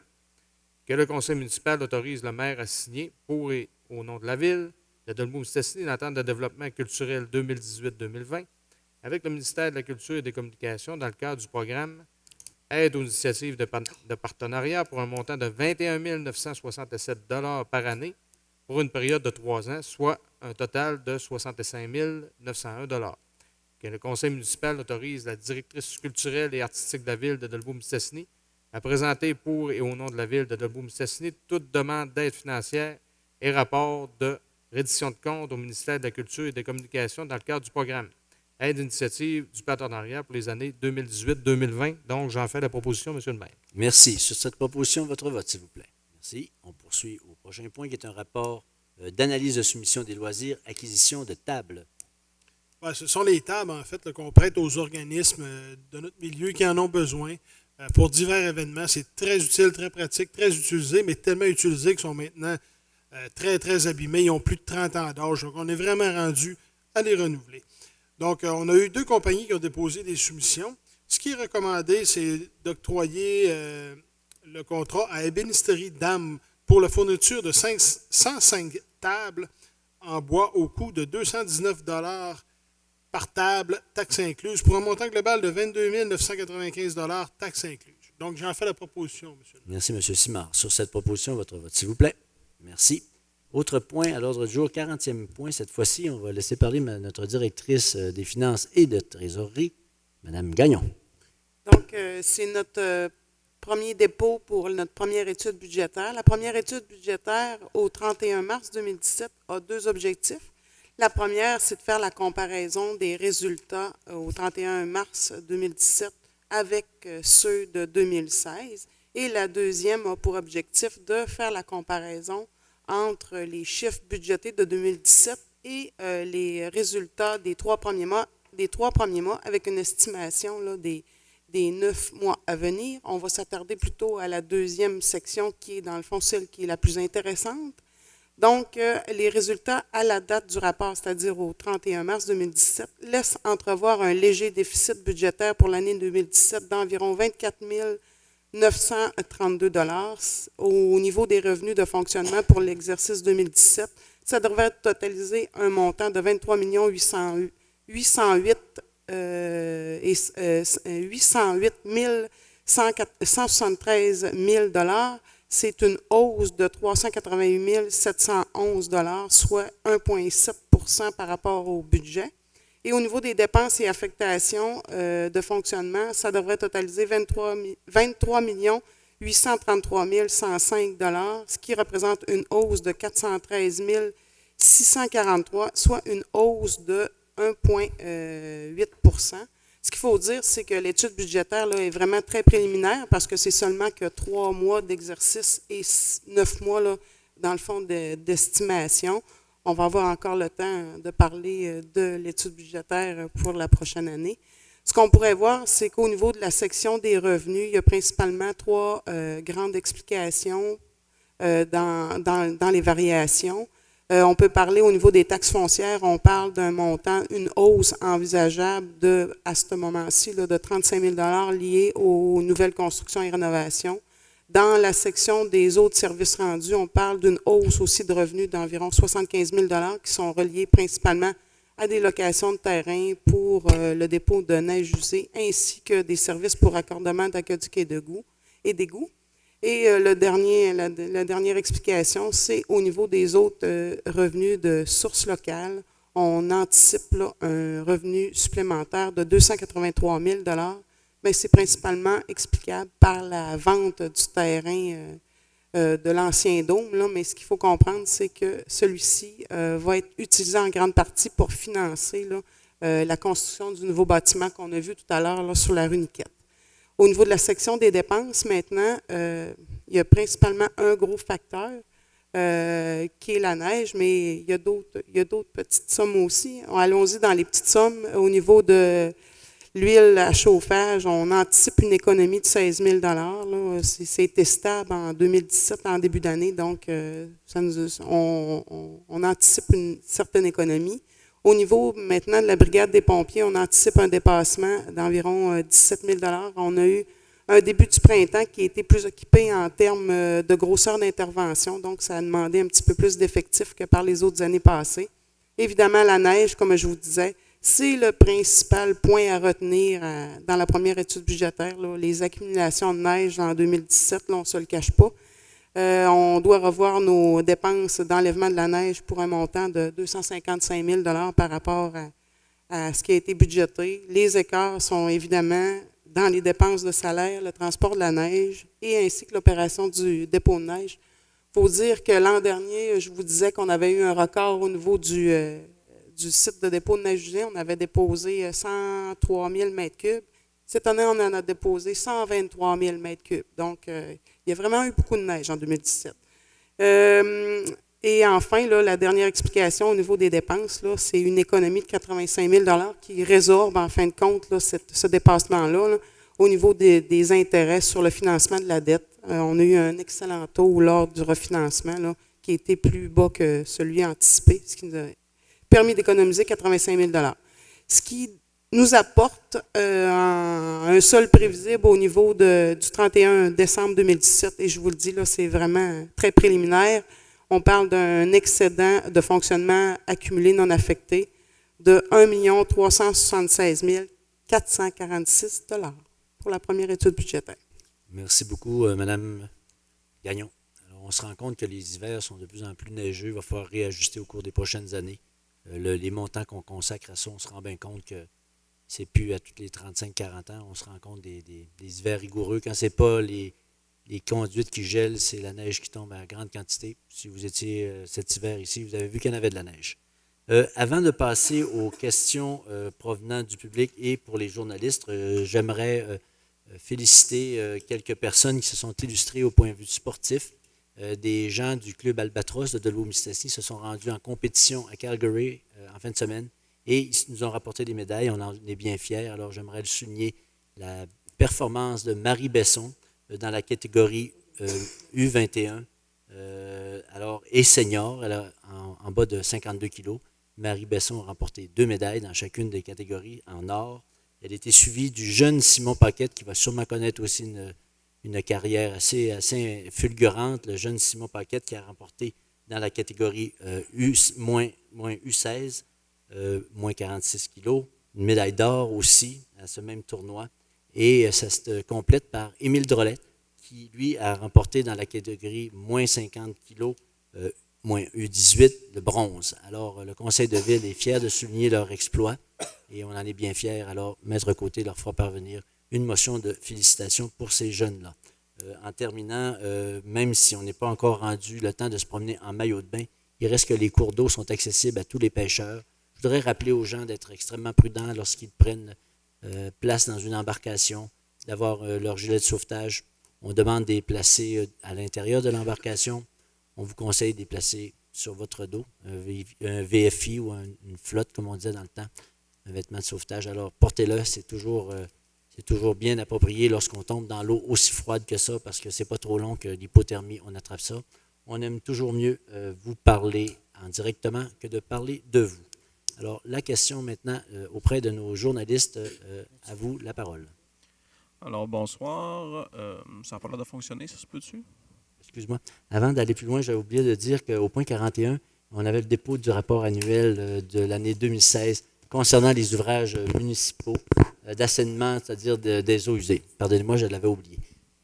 que le conseil municipal autorise le maire à signer pour et au nom de la ville de Dolbeau-Mistassini l'entente de développement culturel 2018-2020 avec le ministère de la Culture et des Communications dans le cadre du programme Aide aux initiatives de partenariat pour un montant de 21 967 par année pour une période de 3 ans, soit un total de 65 901 que le conseil municipal autorise la directrice culturelle et artistique de la ville de Dolbeau-Mistassini à présenter pour et au nom de la ville de Dolbeau-Mistassini toute demande d'aide financière et rapport de reddition de comptes au ministère de la Culture et des Communications dans le cadre du programme Aide initiative du partenariat pour les années 2018-2020. Donc, j'en fais la proposition, M. le maire. Merci. Sur cette proposition, votre vote, s'il vous plaît. Merci. On poursuit au prochain point qui est un rapport d'analyse de soumission des loisirs, acquisition de tables. Ouais, ce sont les tables, en fait, là, qu'on prête aux organismes de notre milieu qui en ont besoin pour divers événements. C'est très utile, très pratique, très utilisé, mais tellement utilisé qu'ils sont maintenant très, très abîmés. Ils ont plus de 30 ans d'âge. Donc, on est vraiment rendu à les renouveler. Donc, on a eu 2 compagnies qui ont déposé des soumissions. Ce qui est recommandé, c'est d'octroyer le contrat à Ébénisterie Dame pour la fourniture de 105 tables en bois au coût de 219 par table, taxes incluses, pour un montant global de 22 995 taxes incluses. Donc, j'en fais la proposition, monsieur. Merci, M. Simard. Sur cette proposition, votre vote, s'il vous plaît. Merci. Autre point à l'ordre du jour, 40e point. Cette fois-ci, on va laisser parler notre directrice des finances et de trésorerie, Mme Gagnon. Donc, c'est notre premier dépôt pour notre première étude budgétaire. La première étude budgétaire au 31 mars 2017 a 2 objectifs. La première, c'est de faire la comparaison des résultats au 31 mars 2017 avec ceux de 2016. Et la deuxième a pour objectif de faire la comparaison entre les chiffres budgétés de 2017 et les résultats des 3 premiers mois, avec une estimation là, des 9 mois à venir. On va s'attarder plutôt à la deuxième section qui est, dans le fond, celle qui est la plus intéressante. Donc, les résultats à la date du rapport, c'est-à-dire au 31 mars 2017, laissent entrevoir un léger déficit budgétaire pour l'année 2017 d'environ 24 932 au niveau des revenus de fonctionnement pour l'exercice 2017. Ça devrait totaliser un montant de 23 808 173 000 C'est une hausse de 388 711 soit 1,7 par rapport au budget. Et au niveau des dépenses et affectations de fonctionnement, ça devrait totaliser 23 833 105 ce qui représente une hausse de 413 643, soit une hausse de 1,8 Ce qu'il faut dire, c'est que l'étude budgétaire là, est vraiment très préliminaire parce que c'est seulement que 3 mois d'exercice et 9 mois, là, dans le fond, d'estimation. On va avoir encore le temps de parler de l'étude budgétaire pour la prochaine année. Ce qu'on pourrait voir, c'est qu'au niveau de la section des revenus, il y a principalement 3 grandes explications dans les variations. On peut parler au niveau des taxes foncières, on parle d'un montant, une hausse envisageable à ce moment-ci de 35 000 liés aux nouvelles constructions et rénovations. Dans la section des autres services rendus, on parle d'une hausse aussi de revenus d'environ 75 000 qui sont reliés principalement à des locations de terrain pour le dépôt de neige usée, ainsi que des services pour accordement d'aqueducs et d'égouts. Et la dernière explication, c'est au niveau des autres revenus de sources locales. On anticipe là, un revenu supplémentaire de 283 000 mais c'est principalement explicable par la vente du terrain de l'ancien dôme. Là. Mais ce qu'il faut comprendre, c'est que celui-ci va être utilisé en grande partie pour financer là, la construction du nouveau bâtiment qu'on a vu tout à l'heure sur la rue Niquette. Au niveau de la section des dépenses, maintenant, il y a principalement un gros facteur qui est la neige, mais il y a d'autres petites sommes aussi. Allons-y dans les petites sommes. Au niveau de L'huile à chauffage, on anticipe une économie de 16 000 là. C'était stable en 2017, en début d'année, donc on anticipe une certaine économie. Au niveau maintenant de la brigade des pompiers, on anticipe un dépassement d'environ 17 000 On a eu un début du printemps qui a été plus occupé en termes de grosseur d'intervention, donc ça a demandé un petit peu plus d'effectifs que par les autres années passées. Évidemment, la neige, comme je vous disais, c'est le principal point à retenir dans la première étude budgétaire. Là. Les accumulations de neige en 2017, là, on ne se le cache pas. On doit revoir nos dépenses d'enlèvement de la neige pour un montant de 255 000 par rapport à ce qui a été budgété. Les écarts sont évidemment dans les dépenses de salaire, le transport de la neige et ainsi que l'opération du dépôt de neige. Il faut dire que l'an dernier, je vous disais qu'on avait eu un record au niveau du site de dépôt de neige usée. On avait déposé 103 000 m3. Cette année, on en a déposé 123 000 m3. Donc, il y a vraiment eu beaucoup de neige en 2017. Et enfin, là, la dernière explication au niveau des dépenses, là, c'est une économie de 85 000 qui résorbe en fin de compte là, ce dépassement-là là, au niveau des intérêts sur le financement de la dette. On a eu un excellent taux lors du refinancement là, qui était plus bas que celui anticipé, ce qui nous a permis d'économiser 85 000 ce qui nous apporte un solde prévisible au niveau du 31 décembre 2017. Et je vous le dis, là, c'est vraiment très préliminaire. On parle d'un excédent de fonctionnement accumulé non affecté de 1 376 446 pour la première étude budgétaire. Merci beaucoup, Mme Gagnon. Alors, on se rend compte que les hivers sont de plus en plus neigeux. Il va falloir réajuster au cours des prochaines années. Les montants qu'on consacre à ça, on se rend bien compte que c'est plus à tous les 35-40 ans. On se rend compte des hivers rigoureux. Quand ce n'est pas les conduites qui gèlent, c'est la neige qui tombe à grande quantité. Si vous étiez cet hiver ici, vous avez vu qu'il y en avait de la neige. Avant de passer aux questions provenant du public et pour les journalistes, j'aimerais féliciter quelques personnes qui se sont illustrées au point de vue sportif. Des gens du club Albatros de Dolbeau-Mistassini se sont rendus en compétition à Calgary en fin de semaine et ils nous ont rapporté des médailles. On en est bien fiers. Alors, j'aimerais le souligner la performance de Marie Besson dans la catégorie U21 et senior, elle a en bas de 52 kilos. Marie Besson a remporté 2 médailles dans chacune des catégories en or. Elle a été suivie du jeune Simon Paquette, qui va sûrement connaître aussi une carrière assez fulgurante. Le jeune Simon Paquette qui a remporté dans la catégorie U16, moins 46 kilos, une médaille d'or aussi à ce même tournoi. Et ça se complète par Émile Drolet, qui, lui, a remporté dans la catégorie moins 50 kilos, moins U18, le bronze. Alors, le conseil de ville est fier de souligner leur exploit et on en est bien fiers. Alors, Maître Côté leur fera parvenir une motion de félicitations pour ces jeunes-là. En terminant, même si on n'est pas encore rendu le temps de se promener en maillot de bain, il reste que les cours d'eau sont accessibles à tous les pêcheurs. Je voudrais rappeler aux gens d'être extrêmement prudents lorsqu'ils prennent place dans une embarcation, d'avoir leur gilet de sauvetage. On demande de les placer à l'intérieur de l'embarcation. On vous conseille de les placer sur votre dos, un VFI ou une flotte, comme on disait dans le temps, un vêtement de sauvetage. Alors, portez-le, c'est toujours bien approprié lorsqu'on tombe dans l'eau aussi froide que ça, parce que c'est pas trop long que l'hypothermie, on attrape ça. On aime toujours mieux vous parler directement que de parler de vous. Alors, la question maintenant auprès de nos journalistes, à vous la parole. Alors, bonsoir. Ça n'a pas l'air de fonctionner, ça se peut-tu? Excuse-moi. Avant d'aller plus loin, j'avais oublié de dire qu'au point 41, on avait le dépôt du rapport annuel de l'année 2016 concernant les ouvrages municipaux d'assainissement, c'est-à-dire des eaux usées. Pardonnez-moi, je l'avais oublié.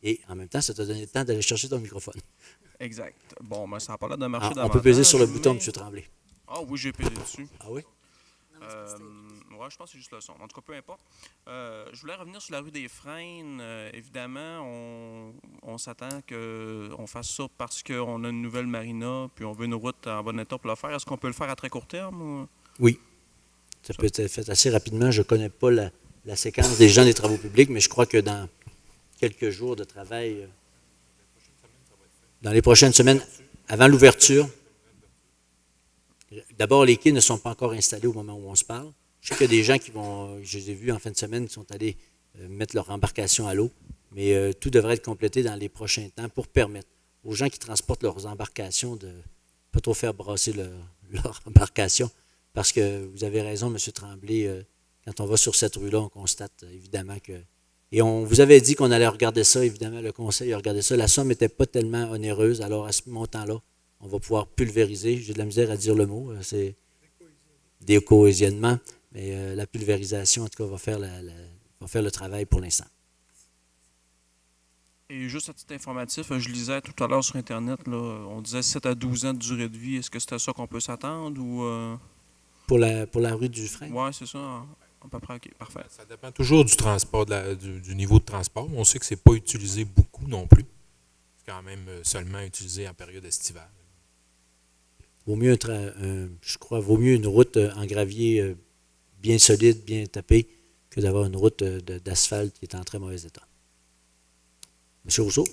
Et en même temps, ça t'a donné le temps d'aller chercher ton microphone. Exact. Bon, mais ça n'a pas l'air de marcher davantage. On peut peser sur le bouton, M. Tremblay. Ah oui, j'ai pesé dessus. Ah oui? Ouais, je pense que c'est juste le son. En tout cas, peu importe. Je voulais revenir sur la rue des Frênes. Évidemment, on s'attend qu'on fasse ça parce qu'on a une nouvelle marina, puis on veut une route en bon état pour le faire. Est-ce qu'on peut le faire à très court terme? Ou? Oui. Ça peut être fait assez rapidement. Je ne connais pas la séquence des gens des travaux publics, mais je crois que dans quelques jours de travail, dans les prochaines semaines, avant l'ouverture, d'abord, les quais ne sont pas encore installés au moment où on se parle. Je sais qu'il y a des gens qui vont, je les ai vus en fin de semaine, qui sont allés mettre leur embarcation à l'eau, mais tout devrait être complété dans les prochains temps pour permettre aux gens qui transportent leurs embarcations de ne pas trop faire brasser leur embarcation. Parce que vous avez raison, M. Tremblay, quand on va sur cette rue-là, on constate évidemment que... Et on vous avait dit qu'on allait regarder ça, évidemment, le conseil a regardé ça. La somme n'était pas tellement onéreuse, alors à ce montant-là, on va pouvoir pulvériser. J'ai de la misère à dire le mot, c'est décohésionnement, mais la pulvérisation, en tout cas, va faire le travail pour l'instant. Et juste à titre informatif, je lisais tout à l'heure sur Internet, là, on disait 7 à 12 ans de durée de vie. Est-ce que c'était ça qu'on peut s'attendre ou... Pour la rue du Frein? Oui, c'est ça, à peu près. OK, parfait. Ça dépend toujours du transport, du niveau de transport. On sait que c'est pas utilisé beaucoup non plus. C'est quand même seulement utilisé en période estivale. Vaut mieux, vaut mieux une route en gravier bien solide, bien tapée, que d'avoir une route d'asphalte qui est en très mauvais état. M. Rousseau?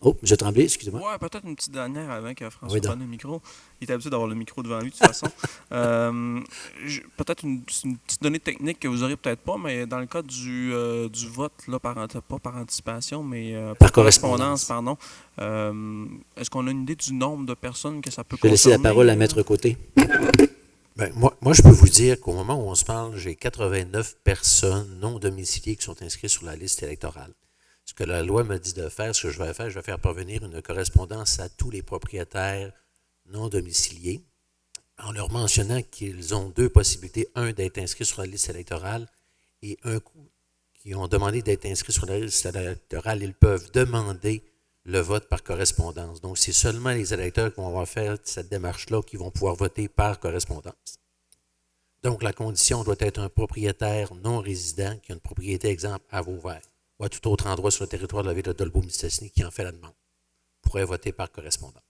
Oh, M. Tremblay, excusez-moi. Oui, peut-être une petite dernière avant que François Oui, prenne le micro. Il est habitué d'avoir le micro devant lui, de toute façon. Peut-être une petite donnée technique que vous n'aurez peut-être pas, mais dans le cas du vote, là, pas par anticipation, mais par correspondance, pardon, est-ce qu'on a une idée du nombre de personnes que ça peut Je vais laisser concerner? la parole à Maître Côté. Ben, moi, je peux vous dire qu'au moment où on se parle, j'ai 89 personnes non domiciliées qui sont inscrites sur la liste électorale. Ce que la loi me dit de faire, ce que je vais faire parvenir une correspondance à tous les propriétaires non domiciliés en leur mentionnant qu'ils ont deux possibilités. Un, d'être inscrits sur la liste électorale et un coup, qui ont demandé d'être inscrits sur la liste électorale, ils peuvent demander le vote par correspondance. Donc, c'est seulement les électeurs qui vont avoir fait cette démarche-là qui vont pouvoir voter par correspondance. Donc, la condition doit être un propriétaire non résident qui a une propriété, exemple, à Vauvert ou à tout autre endroit sur le territoire de la ville de Dolbeau-Mistassini qui en fait la demande, pourrait voter par correspondance.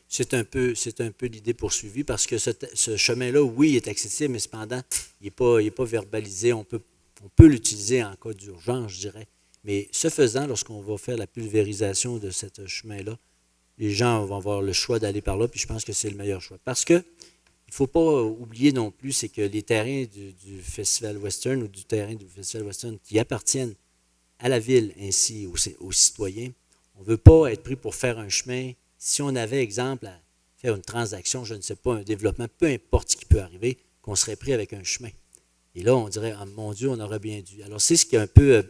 C'est un peu l'idée poursuivie parce que ce chemin-là, oui, il est accessible, mais cependant, il n'est pas verbalisé. On peut l'utiliser en cas d'urgence, je dirais. Mais ce faisant, lorsqu'on va faire la pulvérisation de ce chemin-là, les gens vont avoir le choix d'aller par là, puis je pense que c'est le meilleur choix. Parce que il ne faut pas oublier non plus, c'est que les terrains du Festival Western ou du terrain du Festival Western qui appartiennent à la ville ainsi aux citoyens, on ne veut pas être pris pour faire un chemin. Si on avait, exemple, à faire une transaction, je ne sais pas, un développement, peu importe ce qui peut arriver, qu'on serait pris avec un chemin. Et là, on dirait, oh, mon Dieu, on aurait bien dû. Alors, c'est ce qui a un peu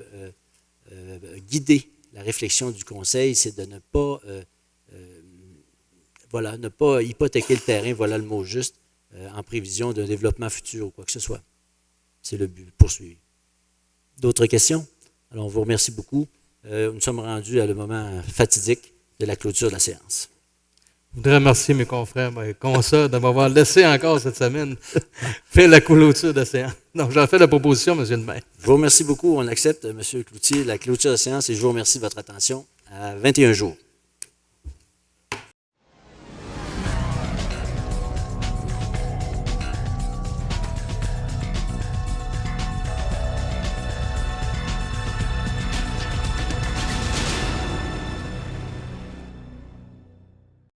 guidé la réflexion du Conseil, c'est de ne pas hypothéquer le terrain, voilà le mot juste, en prévision d'un développement futur ou quoi que ce soit. C'est le but poursuivi. D'autres questions? Alors, on vous remercie beaucoup. Nous sommes rendus à le moment fatidique de la clôture de la séance. Je voudrais remercier mes confrères, mes consoeurs, de m'avoir laissé encore cette semaine faire la clôture de la séance. Donc, j'en fais la proposition, M. le maire. Je vous remercie beaucoup. On accepte, M. Cloutier, la clôture de la séance et je vous remercie de votre attention. À 21 jours.